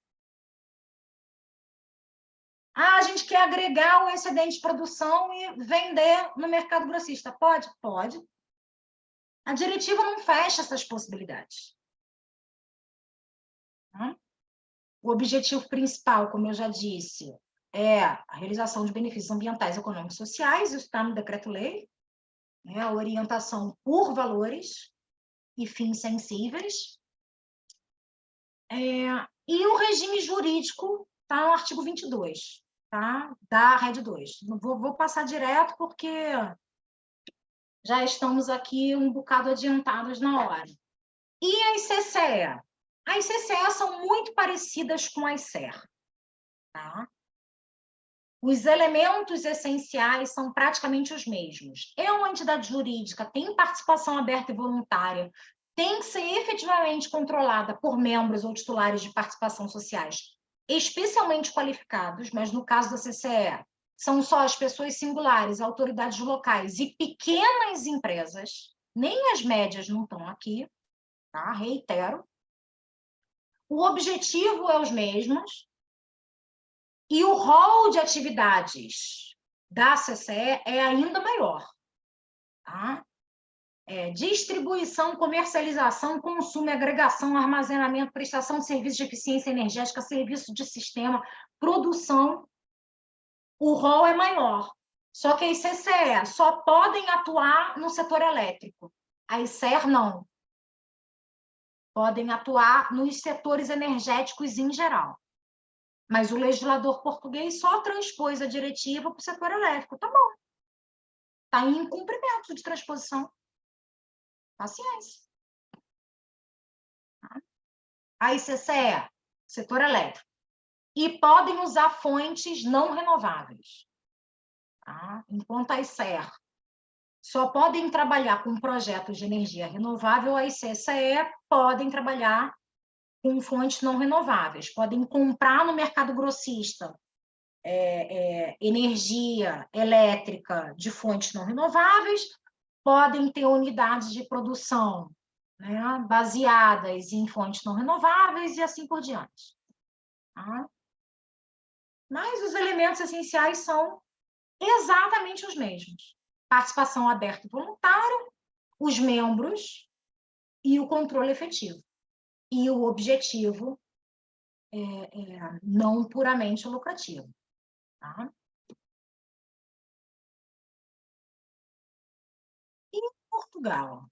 Ah, a gente quer agregar o excedente de produção e vender no mercado grossista. Pode? Pode. A diretiva não fecha essas possibilidades. O objetivo principal, como eu já disse, é a realização de benefícios ambientais, econômicos e sociais, isso está no decreto-lei, né? A orientação por valores e fins sensíveis. E o regime jurídico está no artigo 22, tá? Da RED 2. Vou passar direto, porque já estamos aqui um bocado adiantados na hora. E as CCE? As CCE são muito parecidas com as SER, tá? Os elementos essenciais são praticamente os mesmos. É uma entidade jurídica, tem participação aberta e voluntária, tem que ser efetivamente controlada por membros ou titulares de participação sociais, especialmente qualificados, mas no caso da CCE, são só as pessoas singulares, autoridades locais e pequenas empresas, nem as médias não estão aqui, tá? Reitero. O objetivo é os mesmos, e o rol de atividades da CCE é ainda maior. Tá? Distribuição, comercialização, consumo, agregação, armazenamento, prestação de serviços de eficiência energética, serviço de sistema, produção. O rol é maior. Só que as CCE só podem atuar no setor elétrico. As SER não. Podem atuar nos setores energéticos em geral. Mas o legislador português só transpôs a diretiva para o setor elétrico. Tá bom. Está em cumprimento de transposição. Paciência. A ICCE, setor elétrico. E podem usar fontes não renováveis. Tá? Enquanto as SER só podem trabalhar com projetos de energia renovável, as CCE podem trabalhar com fontes não renováveis. Podem comprar no mercado grossista energia elétrica de fontes não renováveis, podem ter unidades de produção, né, baseadas em fontes não renováveis e assim por diante. Tá? Mas os elementos essenciais são exatamente os mesmos. Participação aberta e voluntária, os membros e o controle efetivo. E o objetivo não puramente lucrativo. Tá? E Portugal?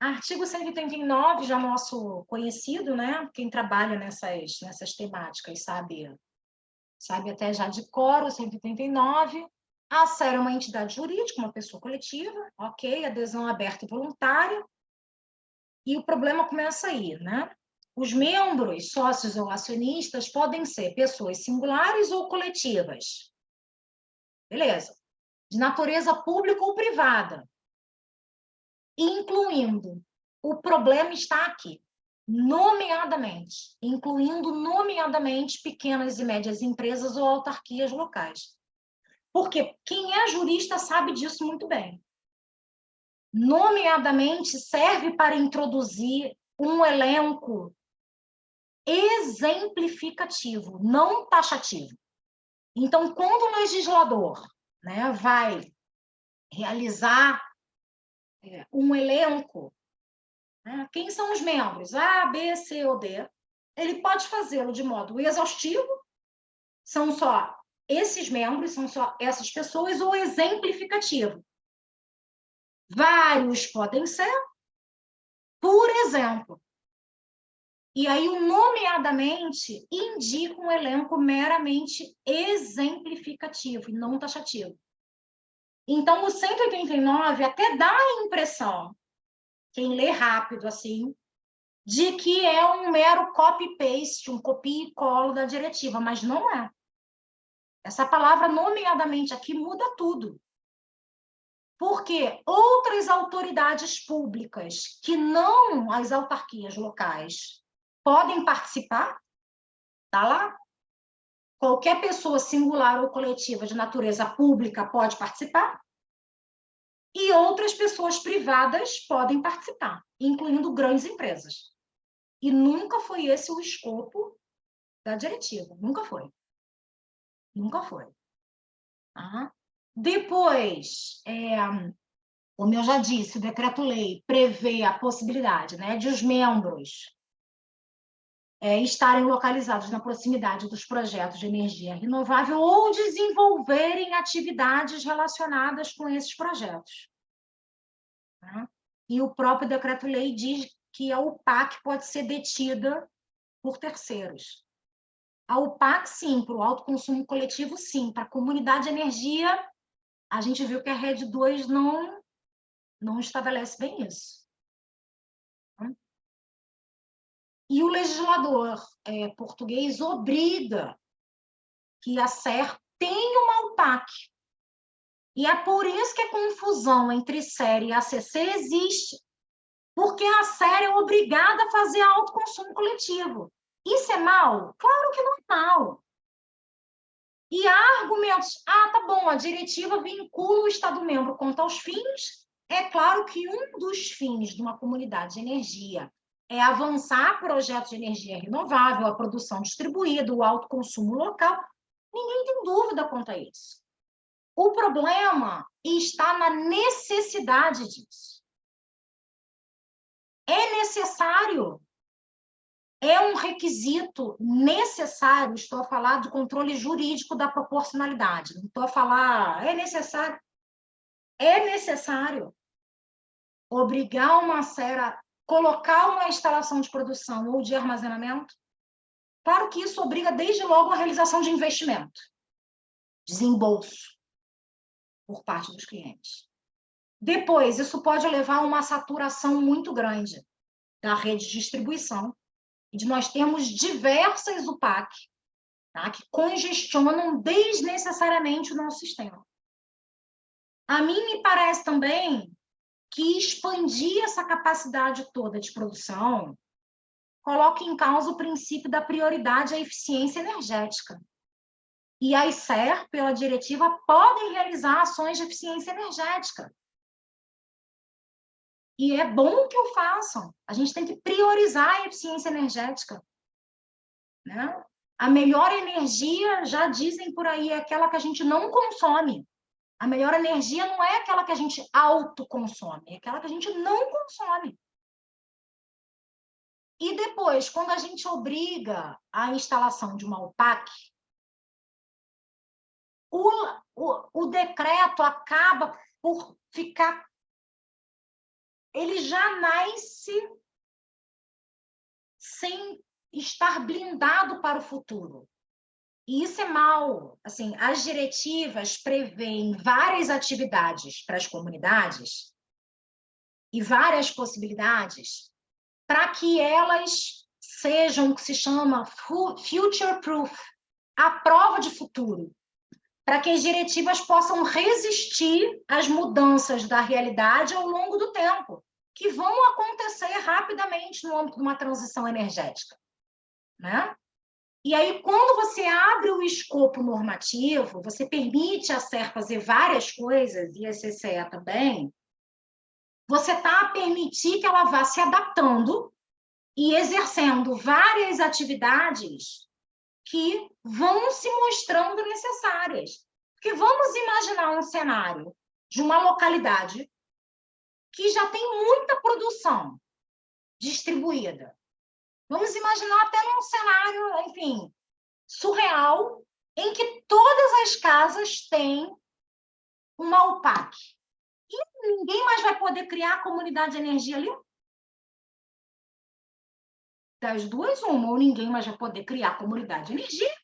Artigo 189, já nosso conhecido, né? Quem trabalha nessas temáticas sabe até já de cor o 189. A SER é uma entidade jurídica, uma pessoa coletiva, ok, adesão aberta e voluntária. E o problema começa aí, né? Os membros, sócios ou acionistas podem ser pessoas singulares ou coletivas. Beleza. De natureza pública ou privada. Incluindo, o problema está aqui, incluindo nomeadamente pequenas e médias empresas ou autarquias locais. Porque quem é jurista sabe disso muito bem. Nomeadamente serve para introduzir um elenco exemplificativo, não taxativo. Então, quando o legislador, né, vai realizar um elenco, né, quem são os membros? A, B, C ou D. Ele pode fazê-lo de modo exaustivo, são só esses membros, são só essas pessoas, ou exemplificativo. Vários podem ser, por exemplo. E aí, o nomeadamente indica um elenco meramente exemplificativo e não taxativo. Então, o 189 até dá a impressão, quem lê rápido assim, de que é um mero copy-paste, um copia e cola da diretiva, mas não é. Essa palavra, nomeadamente, aqui muda tudo. Porque outras autoridades públicas, que não as autarquias locais, podem participar, tá lá? Qualquer pessoa singular ou coletiva de natureza pública pode participar, e outras pessoas privadas podem participar, incluindo grandes empresas. E nunca foi esse o escopo da diretiva, nunca foi. Nunca foi. Tá? Depois, como eu já disse, o decreto-lei prevê a possibilidade, né, de os membros estarem localizados na proximidade dos projetos de energia renovável ou desenvolverem atividades relacionadas com esses projetos. Tá? E o próprio decreto-lei diz que a UPAC pode ser detida por terceiros. A UPAC, sim, para o autoconsumo coletivo, sim. Para a comunidade de energia, a gente viu que a Rede 2 não estabelece bem isso. E o legislador português obriga que a SER tenha uma UPAC. E é por isso que a confusão entre SER e ACC existe. Porque a SER é obrigada a fazer autoconsumo coletivo. Isso é mal? Claro que não é mal. E há argumentos, tá bom, a diretiva vincula o Estado-membro quanto aos fins. É claro que um dos fins de uma comunidade de energia é avançar projetos de energia renovável, a produção distribuída, o autoconsumo local. Ninguém tem dúvida quanto a isso. O problema está na necessidade disso. É necessário. É um requisito necessário, estou a falar do controle jurídico da proporcionalidade, não estou a falar, é necessário obrigar uma SER a colocar uma instalação de produção ou de armazenamento. Claro que isso obriga desde logo a realização de investimento, desembolso por parte dos clientes. Depois, isso pode levar a uma saturação muito grande da rede de distribuição, e de nós termos diversas UPAC, tá, que congestionam desnecessariamente o nosso sistema. A mim me parece também que expandir essa capacidade toda de produção coloca em causa o princípio da prioridade à eficiência energética. E as SER, pela diretiva, podem realizar ações de eficiência energética. E é bom que o façam. A gente tem que priorizar a eficiência energética. Né? A melhor energia, já dizem por aí, é aquela que a gente não consome. A melhor energia não é aquela que a gente autoconsome, é aquela que a gente não consome. E depois, quando a gente obriga a instalação de uma UPAC, o decreto acaba por ficar... Ele já nasce sem estar blindado para o futuro. E isso é mal. Assim, as diretivas prevêem várias atividades para as comunidades e várias possibilidades para que elas sejam o que se chama future proof, a prova de futuro, para que as diretivas possam resistir às mudanças da realidade ao longo do tempo, que vão acontecer rapidamente no âmbito de uma transição energética, né? E aí, quando você abre o escopo normativo, você permite a SER fazer várias coisas, e a CCE também, você está a permitir que ela vá se adaptando e exercendo várias atividades que vão se mostrando necessárias. Porque vamos imaginar um cenário de uma localidade que já tem muita produção distribuída. Vamos imaginar até num cenário, enfim, surreal, em que todas as casas têm uma UPAC. E ninguém mais vai poder criar a comunidade de energia ali? Das duas, uma, ou ninguém mais vai poder criar a comunidade de energia,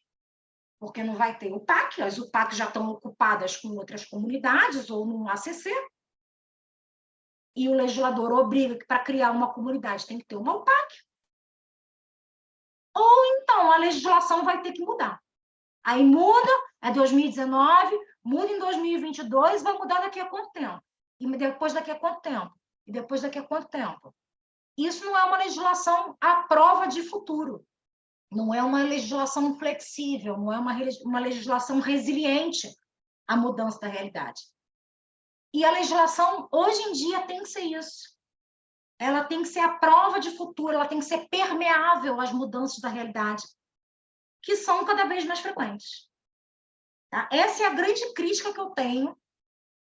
porque não vai ter UPAC, as UPAC já estão ocupadas com outras comunidades ou no ACC, e o legislador obriga que para criar uma comunidade tem que ter uma UPAC. Ou então a legislação vai ter que mudar. Aí muda, é 2019, muda em 2022, vai mudar daqui a quanto tempo? E depois daqui a quanto tempo? E depois daqui a quanto tempo? Isso não é uma legislação à prova de futuro. Não é uma legislação flexível, não é uma legislação resiliente à mudança da realidade. E a legislação, hoje em dia, tem que ser isso. Ela tem que ser a prova de futuro, ela tem que ser permeável às mudanças da realidade, que são cada vez mais frequentes. Tá? Essa é a grande crítica que eu tenho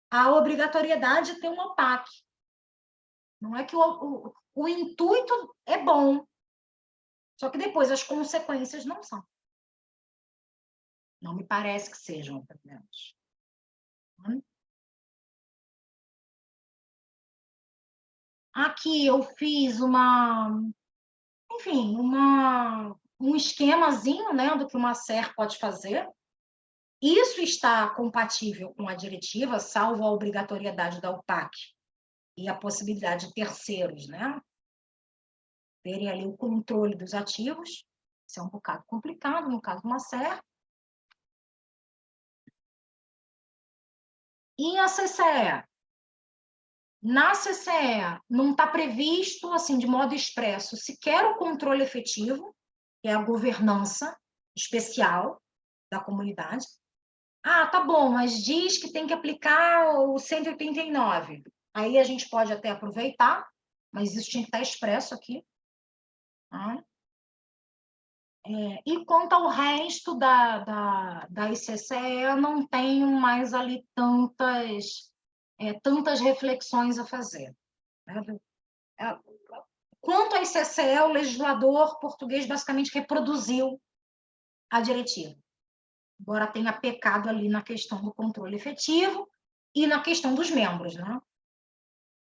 à obrigatoriedade de ter uma OPAC. Não é que o intuito é bom, Só que depois as consequências não são. Não me parece que sejam, pelo menos. Aqui eu fiz enfim, um esquemazinho, né, do que uma SER pode fazer. Isso está compatível com a diretiva, salvo a obrigatoriedade da UPAC e a possibilidade de terceiros, né, terem ali o controle dos ativos. Isso é um bocado complicado, no caso de uma SER. E a CCE? Na CCE, não está previsto, assim, de modo expresso, sequer o controle efetivo, que é a governança especial da comunidade. Ah, tá bom, mas diz que tem que aplicar o 189. Aí a gente pode até aproveitar, mas isso tinha que estar expresso aqui. E quanto ao resto da ICCE, eu não tenho mais ali tantas reflexões a fazer. Quanto à ICCE, o legislador português basicamente reproduziu a diretiva, embora tenha pecado ali na questão do controle efetivo e na questão dos membros, né?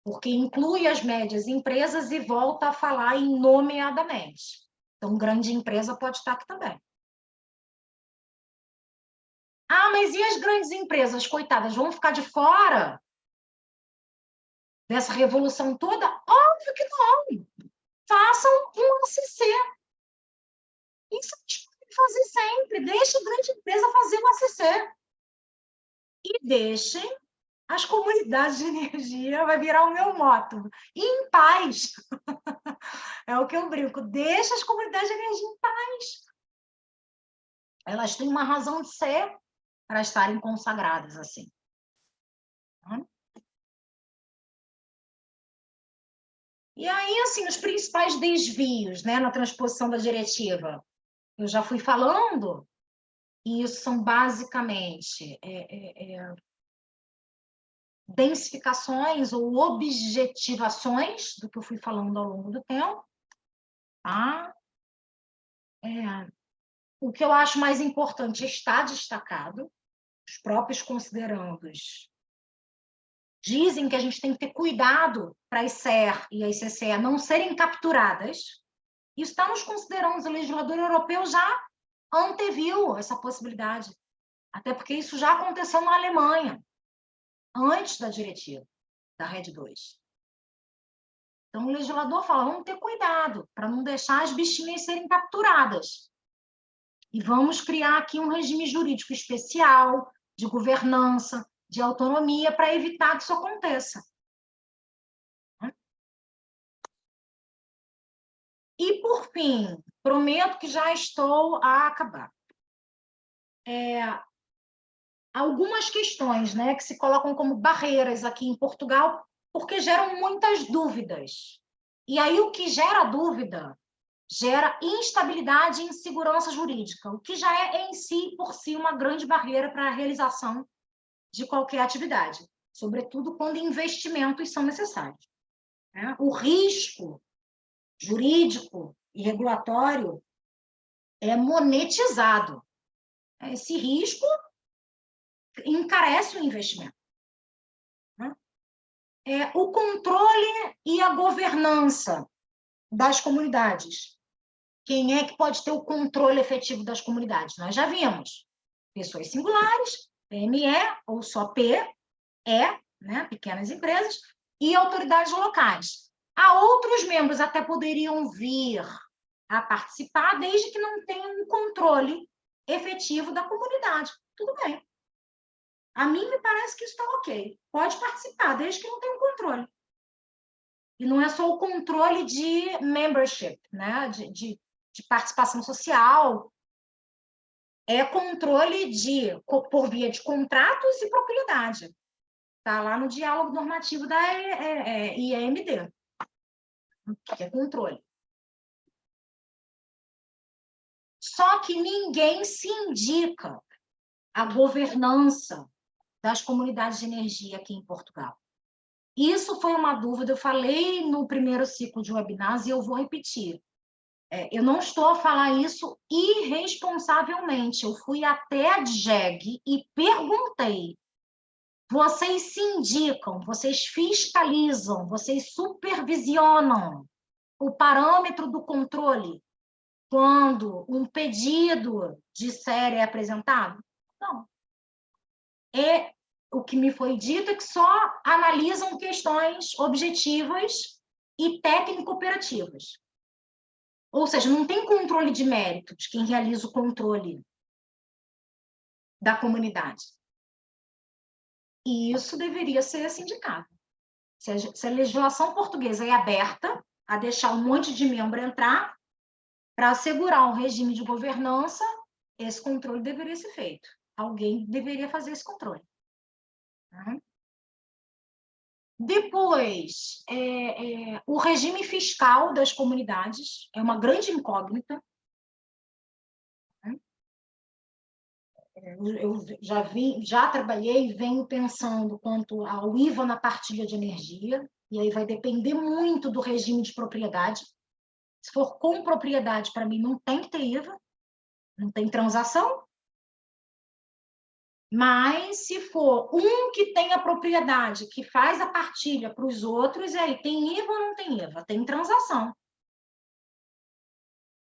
Porque inclui as médias empresas e volta a falar em nomeadamente. Então, grande empresa pode estar aqui também. Ah, mas e as grandes empresas, coitadas, vão ficar de fora dessa revolução toda? Óbvio que não. Façam um ACC. Isso a gente pode fazer sempre. Deixe a grande empresa fazer o ACC. E deixem as comunidades de energia, vai virar o meu moto, em paz. É o que eu brinco. Deixa as comunidades de energia em paz. Elas têm uma razão de ser para estarem consagradas assim. E aí, assim, os principais desvios, né, na transposição da diretiva, eu já fui falando, e isso são basicamente densificações ou objetivações do que eu fui falando ao longo do tempo. Tá? O que eu acho mais importante está destacado, os próprios considerandos dizem que a gente tem que ter cuidado para a ICER e a ICCE não serem capturadas. Isso está nos considerandos, o legislador europeu já anteviu essa possibilidade, até porque isso já aconteceu na Alemanha, antes da diretiva, da RED 2. Então, o legislador fala, vamos ter cuidado para não deixar as bichinhas serem capturadas. E vamos criar aqui um regime jurídico especial, de governança, de autonomia, para evitar que isso aconteça. E, por fim, prometo que já estou a acabar. Algumas questões, né, que se colocam como barreiras aqui em Portugal, porque geram muitas dúvidas. E aí o que gera dúvida gera instabilidade e insegurança jurídica, o que já é em si, por si, uma grande barreira para a realização de qualquer atividade, sobretudo quando investimentos são necessários. O risco jurídico e regulatório é monetizado. Esse risco encarece o investimento. O controle e a governança das comunidades. Quem é que pode ter o controle efetivo das comunidades? Nós já vimos. Pessoas singulares, PME, ou só PE, né, pequenas empresas, e autoridades locais. Há outros membros até poderiam vir a participar, desde que não tenham um controle efetivo da comunidade. Tudo bem. A mim me parece que isso está ok. Pode participar, desde que não tenha um controle. E não é só o controle de membership, né? de participação social, é controle por via de contratos e propriedade. Está lá no diálogo normativo da IEMD, que é controle. Só que ninguém se indica a governança das comunidades de energia aqui em Portugal. Isso foi uma dúvida, eu falei no primeiro ciclo de webinars e eu vou repetir. eu não estou a falar isso irresponsavelmente. Eu fui até a DGEG e perguntei: vocês se indicam, vocês fiscalizam, vocês supervisionam o parâmetro do controle quando um pedido de série é apresentado? Não. O que me foi dito é que só analisam questões objetivas e técnico-operativas. Ou seja, não tem controle de mérito de quem realiza o controle da comunidade. E isso deveria ser sindicado. Se a legislação portuguesa é aberta a deixar um monte de membro entrar para assegurar um regime de governança, esse controle deveria ser feito. Alguém deveria fazer esse controle. Depois, o regime fiscal das comunidades é uma grande incógnita. Eu já trabalhei e venho pensando quanto ao IVA na partilha de energia, e aí vai depender muito do regime de propriedade. Se for com propriedade, para mim, não tem que ter IVA, não tem transação. Mas, se for um que tem a propriedade, que faz a partilha para os outros, aí tem IVA ou não tem IVA? Tem transação.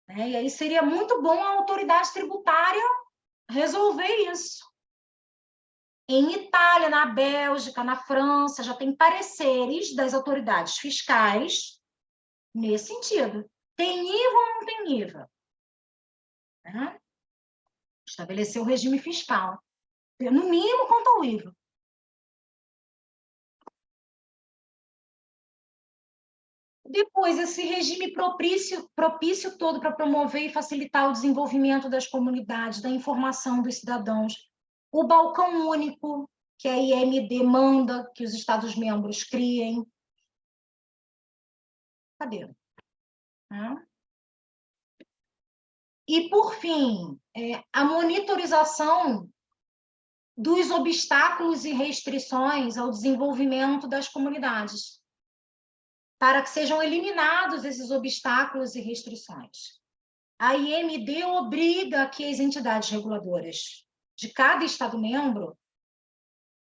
E aí seria muito bom a autoridade tributária resolver isso. Em Itália, na Bélgica, na França, já tem pareceres das autoridades fiscais nesse sentido. Tem IVA ou não tem IVA? Estabelecer o regime fiscal. No mínimo, quanto ao IVA. Depois, esse regime propício todo para promover e facilitar o desenvolvimento das comunidades, da informação dos cidadãos. O balcão único, que a IMD manda que os Estados-membros criem. Cadê? E, por fim, a monitorização dos obstáculos e restrições ao desenvolvimento das comunidades, para que sejam eliminados esses obstáculos e restrições. A IMD obriga que as entidades reguladoras de cada Estado-membro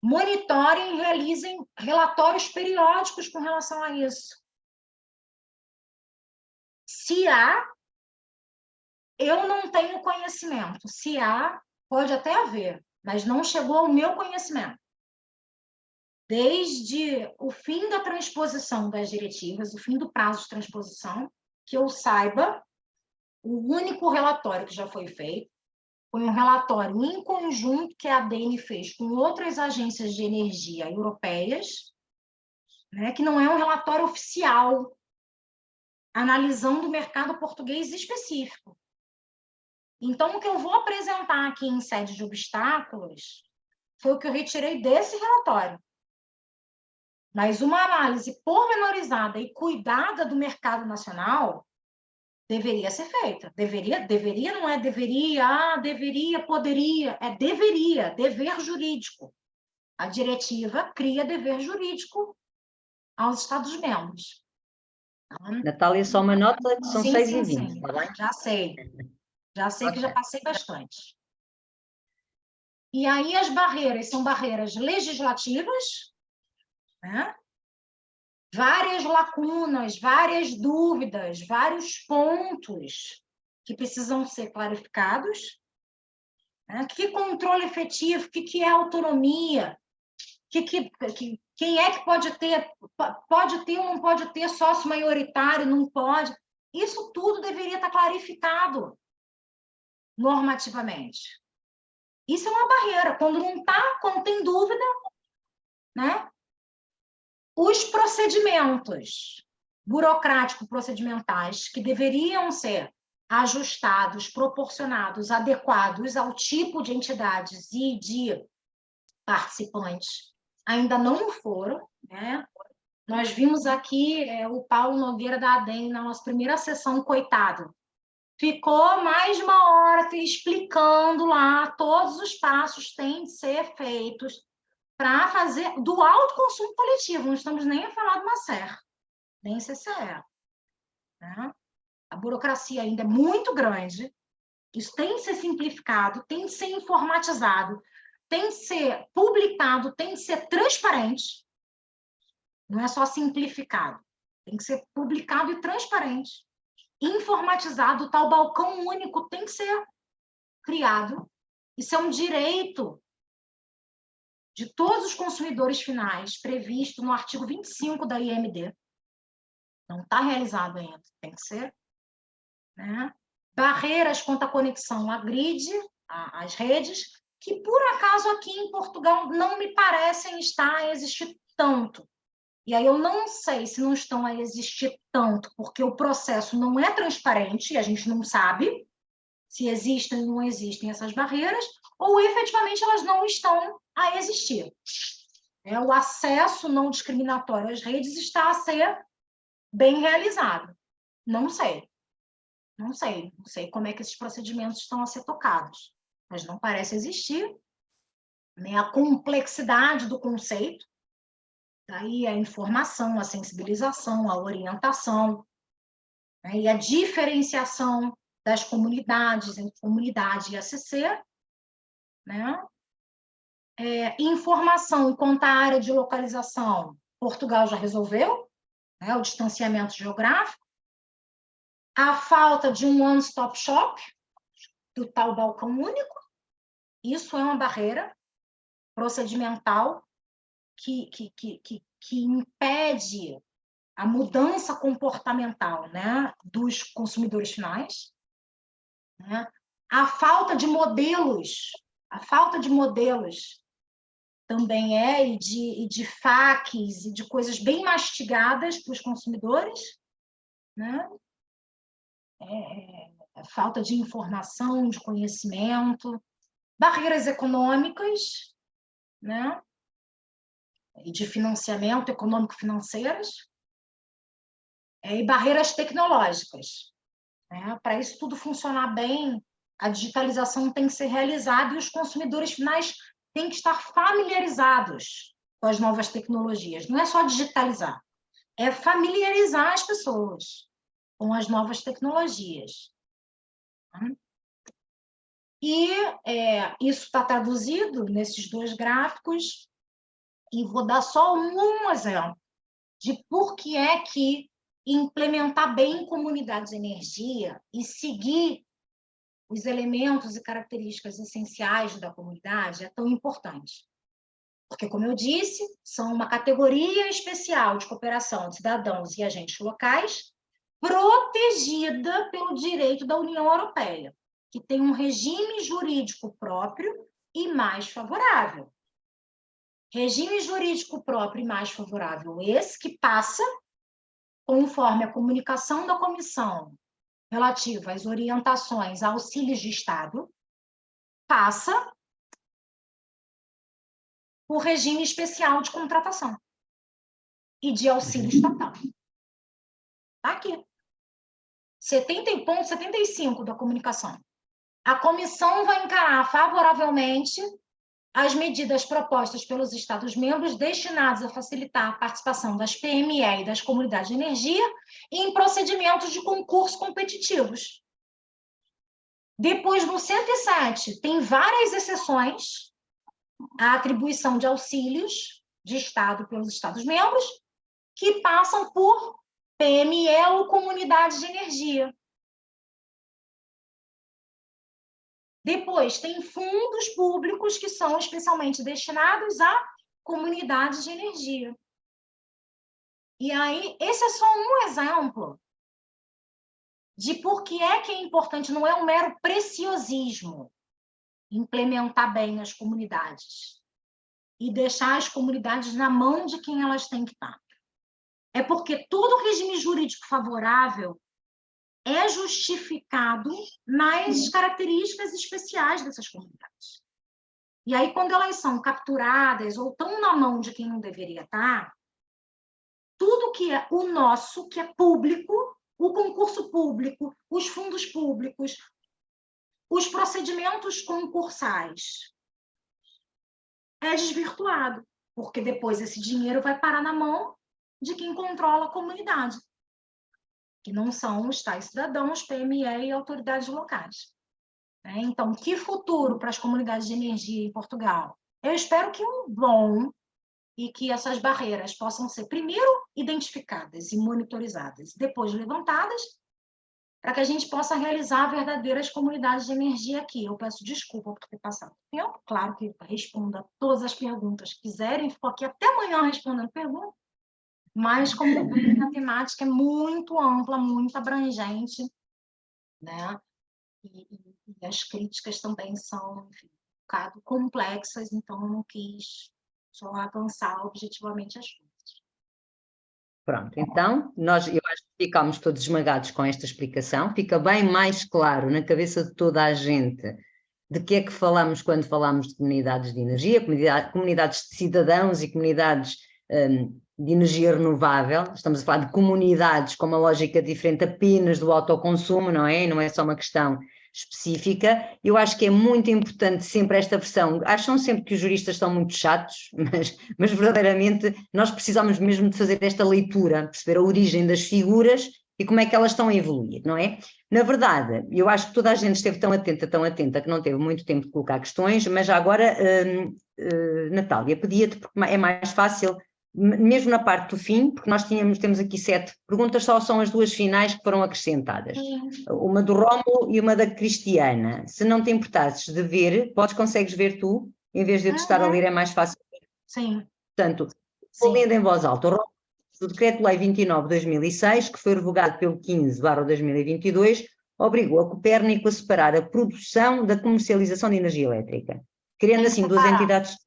monitorem e realizem relatórios periódicos com relação a isso. Se há, eu não tenho conhecimento. Se há, pode até haver, mas não chegou ao meu conhecimento. Desde o fim da transposição das diretivas, o fim do prazo de transposição, que eu saiba, o único relatório que já foi feito foi um relatório em conjunto que a ADENE fez com outras agências de energia europeias, que não é um relatório oficial, analisando o mercado português específico. Então, o que eu vou apresentar aqui em sede de obstáculos foi o que eu retirei desse relatório. Mas uma análise pormenorizada e cuidada do mercado nacional deveria ser feita. Deveria, não é deveria, deveria, poderia. É deveria, dever jurídico. A diretiva cria dever jurídico aos Estados-membros. Natália, só uma nota que são 6h20, está bem? Já sei que já passei bastante. E aí as barreiras são barreiras legislativas, várias lacunas, várias dúvidas, vários pontos que precisam ser clarificados. Que controle efetivo, o que é autonomia, quem é que pode ter ou não pode ter sócio maioritário, não pode. Isso tudo deveria estar clarificado normativamente. Isso é uma barreira. Quando tem dúvida, os procedimentos burocrático-procedimentais que deveriam ser ajustados, proporcionados, adequados ao tipo de entidades e de participantes, ainda não foram. Nós vimos aqui o Paulo Nogueira da ADEM na nossa primeira sessão, coitado. Ficou mais de uma hora explicando lá, todos os passos têm de ser feitos para fazer do alto consumo coletivo. Não estamos nem a falar do MACER, nem CCE. A burocracia ainda é muito grande, isso tem que ser simplificado, tem que ser informatizado, tem que ser publicado, tem que ser transparente, não é só simplificado, tem que ser publicado e transparente, informatizado, o tal balcão único tem que ser criado, isso é um direito de todos os consumidores finais, previsto no artigo 25 da IMD, não está realizado ainda, tem que ser, né? Barreiras quanto à conexão à grid, às redes, que por acaso aqui em Portugal não me parecem estar a existir tanto. E aí eu não sei se não estão a existir tanto, porque o processo não é transparente, e a gente não sabe se existem ou não existem essas barreiras, ou efetivamente elas não estão a existir. O acesso não discriminatório às redes está a ser bem realizado. Não sei. Não sei como é que esses procedimentos estão a ser tocados, mas não parece existir, né? A complexidade do conceito, daí a informação, a sensibilização, a orientação, né? E a diferenciação das comunidades entre comunidade e ACC, né? Informação quanto à área de localização, Portugal já resolveu, né? O distanciamento geográfico, a falta de um one-stop shop, do tal balcão único, isso é uma barreira procedimental que impede a mudança comportamental, né, dos consumidores finais, né? A falta de modelos também e de FAQs e de coisas bem mastigadas para os consumidores, né? Falta de informação, de conhecimento, barreiras econômicas, né? E de financiamento econômico-financeiras, e barreiras tecnológicas, né? Para isso tudo funcionar bem, a digitalização tem que ser realizada e os consumidores finais têm que estar familiarizados com as novas tecnologias. Não é só digitalizar, é familiarizar as pessoas com as novas tecnologias. E isso está traduzido nesses dois gráficos, e vou dar só um exemplo de por que é que implementar bem comunidades de energia e seguir os elementos e características essenciais da comunidade é tão importante. Porque, como eu disse, são uma categoria especial de cooperação de cidadãos e agentes locais protegida pelo direito da União Europeia, que tem um regime jurídico próprio e mais favorável. Regime jurídico próprio e mais favorável esse que passa, conforme a comunicação da comissão relativa às orientações a auxílios de Estado, passa por regime especial de contratação e de auxílio estatal. Está aqui. 75 da comunicação. A comissão vai encarar favoravelmente as medidas propostas pelos Estados-membros destinadas a facilitar a participação das PME e das comunidades de energia em procedimentos de concurso competitivos. Depois, no 107, tem várias exceções à atribuição de auxílios de Estado pelos Estados-membros que passam por PME ou comunidades de energia. Depois, tem fundos públicos que são especialmente destinados a comunidades de energia. E aí, esse é só um exemplo de por que é importante, não é um mero preciosismo implementar bem as comunidades e deixar as comunidades na mão de quem elas têm que estar. É porque todo regime jurídico favorável é justificado nas características especiais dessas comunidades. E aí, quando elas são capturadas ou estão na mão de quem não deveria estar, tudo que é o nosso, que é público, o concurso público, os fundos públicos, os procedimentos concursais, é desvirtuado, porque depois esse dinheiro vai parar na mão de quem controla a comunidade. que não são os tais cidadãos, PME e autoridades locais. Então, que futuro para as comunidades de energia em Portugal? Eu espero que um bom, e que essas barreiras possam ser, primeiro, identificadas e monitorizadas, depois levantadas, para que a gente possa realizar verdadeiras comunidades de energia aqui. Eu peço desculpa por ter passado tempo, claro que responda todas as perguntas que quiserem, fico aqui até amanhã respondendo perguntas, mas, como bem, a temática é muito ampla, muito abrangente, né? E as críticas também são, enfim, um bocado complexas, então eu não quis só avançar objetivamente as coisas. Pronto, então, eu acho que ficámos todos esmagados com esta explicação, fica bem mais claro na cabeça de toda a gente de que é que falamos quando falamos de comunidades de energia, comunidades de cidadãos e comunidades de energia renovável. Estamos a falar de comunidades com uma lógica diferente apenas do autoconsumo, não é? Não é só uma questão específica. Eu acho que é muito importante sempre esta versão. Acham sempre que os juristas são muito chatos, mas verdadeiramente nós precisamos mesmo de fazer esta leitura, perceber a origem das figuras e como é que elas estão a evoluir, não é? Na verdade, eu acho que toda a gente esteve tão atenta, que não teve muito tempo de colocar questões, mas já agora, Natália, pedia-te, porque é mais fácil, mesmo na parte do fim, porque nós temos aqui 7 perguntas, só são as 2 finais que foram acrescentadas. Uma do Rómulo e uma da Cristiana. Se não te importasses de ver, consegues ver tu, em vez de eu te estar a ler, é mais fácil. Sim. Portanto, vou lendo em voz alta. O Rómulo, o Decreto-Lei 29/2006, que foi revogado pelo 15/2022, obrigou a Copérnico a separar a produção da comercialização de energia elétrica, criando assim 2 entidades,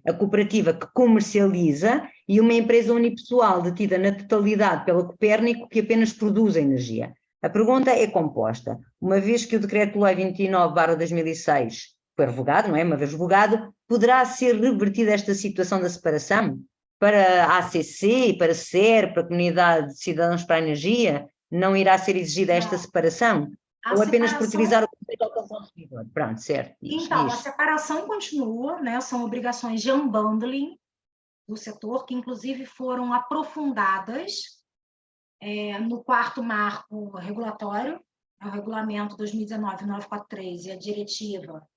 a cooperativa que comercializa e uma empresa unipessoal detida na totalidade pela Copérnico que apenas produz a energia. A pergunta é composta. Uma vez que o Decreto-Lei 29/2006 foi revogado, não é? Uma vez revogado, poderá ser revertida esta situação da separação? Para a ACC, para a SER, para a Comunidade de Cidadãos para a Energia, não irá ser exigida esta separação? Ou apenas por utilizar o conceito ao consumidor? Pronto, certo. Então, a separação continua, né? São obrigações de unbundling do setor, que inclusive foram aprofundadas no 4º marco regulatório, o regulamento 2019-943 e a diretiva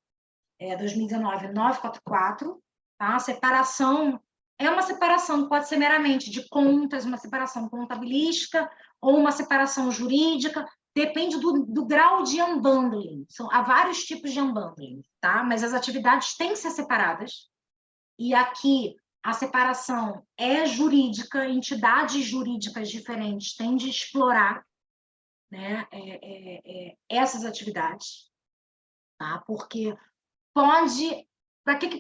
2019-944, tá? A separação é uma separação que pode ser meramente de contas, uma separação contabilística ou uma separação jurídica, depende do grau de unbundling. Há vários tipos de unbundling, tá? Mas as atividades têm que ser separadas. E aqui a separação é jurídica, entidades jurídicas diferentes têm de explorar, né, essas atividades, tá? Porque pode...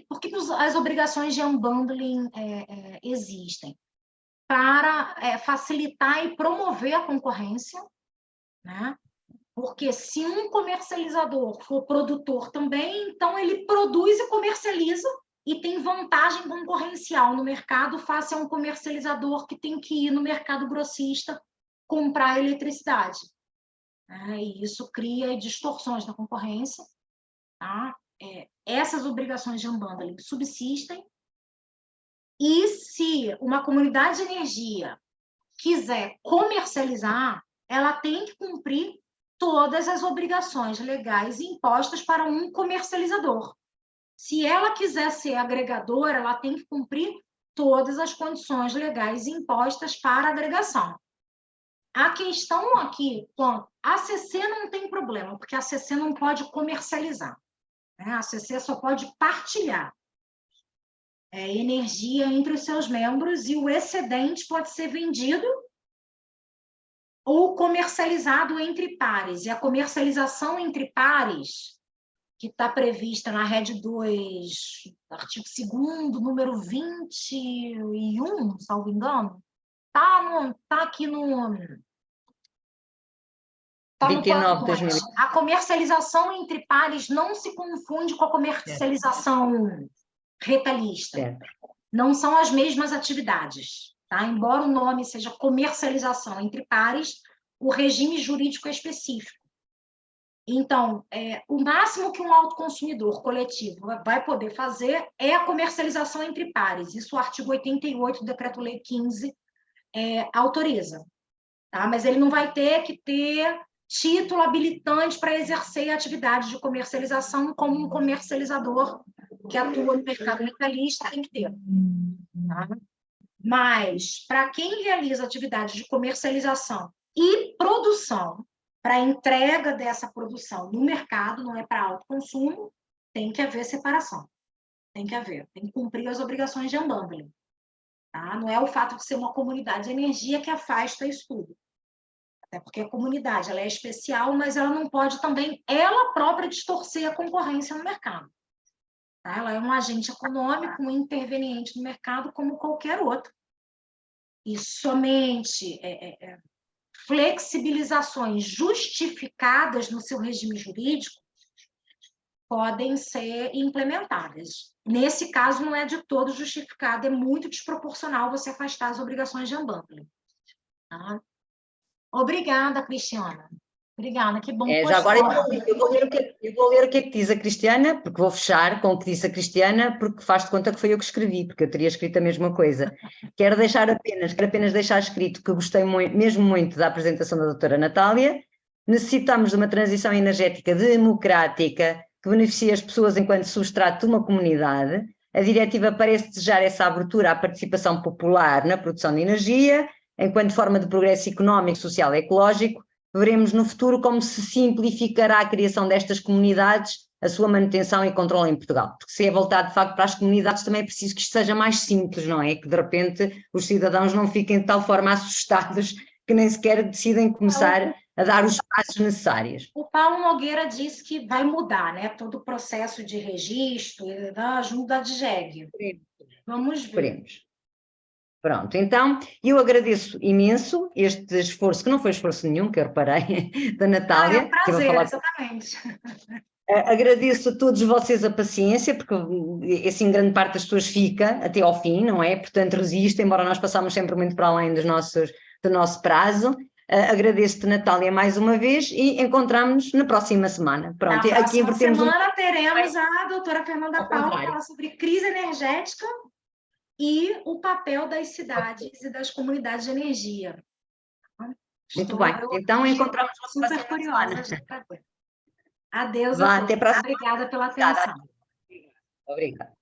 Por que as obrigações de unbundling existem? Para facilitar e promover a concorrência, né? Porque se um comercializador for produtor também, então ele produz e comercializa e tem vantagem concorrencial no mercado face a um comercializador que tem que ir no mercado grossista comprar eletricidade. E isso cria distorções na concorrência, tá? Essas obrigações de unbundling subsistem, e se uma comunidade de energia quiser comercializar, ela tem que cumprir todas as obrigações legais impostas para um comercializador. Se ela quiser ser agregadora, ela tem que cumprir todas as condições legais impostas para a agregação. A questão aqui, a ACC não tem problema, porque a ACC não pode comercializar, né? A ACC só pode partilhar energia entre os seus membros, e o excedente pode ser vendido ou comercializado entre pares. E a comercialização entre pares, que está prevista na RED 2, artigo 2º, número 21, salvo engano, está aqui no... Tá 29/2000. A comercialização entre pares não se confunde com a comercialização retalhista. Certo. Não são as mesmas atividades, tá? Embora o nome seja comercialização entre pares, o regime jurídico é específico. Então, o máximo que um autoconsumidor coletivo vai poder fazer é a comercialização entre pares. Isso o artigo 88 do Decreto-Lei 15 autoriza. tá? Mas ele não vai ter que ter título habilitante para exercer a atividade de comercialização como um comercializador que atua no mercado metalístico tem que ter. Tá? Mas, para quem realiza atividade de comercialização e produção, para entrega dessa produção no mercado, não é para autoconsumo, tem que haver separação. Tem que cumprir as obrigações de unbundling. Tá? Não é o fato de ser uma comunidade de energia que afasta isso tudo. Até porque a comunidade ela é especial, mas ela não pode também, ela própria, distorcer a concorrência no mercado. Tá? Ela é um agente econômico, um interveniente no mercado como qualquer outro. E somente flexibilizações justificadas no seu regime jurídico podem ser implementadas. Nesse caso, não é de todo justificado, é muito desproporcional você afastar as obrigações de unbundling. Tá? Obrigada, Cristiana. Obrigada, que bom. Já agora eu vou ler o que é que diz a Cristiana, porque vou fechar com o que disse a Cristiana, porque faz de conta que foi eu que escrevi, porque eu teria escrito a mesma coisa. Quero apenas deixar escrito que gostei mesmo muito da apresentação da doutora Natália. Necessitamos de uma transição energética democrática que beneficie as pessoas enquanto substrato de uma comunidade. A diretiva parece desejar essa abertura à participação popular na produção de energia, enquanto forma de progresso económico, social e ecológico. Veremos no futuro como se simplificará a criação destas comunidades, a sua manutenção e controle em Portugal. Porque se é voltar de facto para as comunidades, também é preciso que isto seja mais simples, não é? Que de repente os cidadãos não fiquem de tal forma assustados que nem sequer decidem começar a dar os passos necessários. O Paulo Nogueira disse que vai mudar, né? Todo o processo de registro da ajuda de jegue. Vamos ver. Esperemos. Pronto, então eu agradeço imenso este esforço, que não foi esforço nenhum, que eu reparei, da Natália. É um prazer, exatamente. Agradeço a todos vocês a paciência, porque assim grande parte das pessoas fica até ao fim, não é? Portanto, resiste, embora nós passamos sempre muito para além do nosso prazo. Agradeço-te, Natália, mais uma vez e encontramos-nos na próxima semana. Pronto, na próxima semana teremos a doutora Fernanda Paula falar sobre crise energética e o papel das cidades e das comunidades de energia. Muito bem, então encontramos-nos super curiosa. Adeus a todos. Até a próxima. Obrigada pela atenção. Obrigada.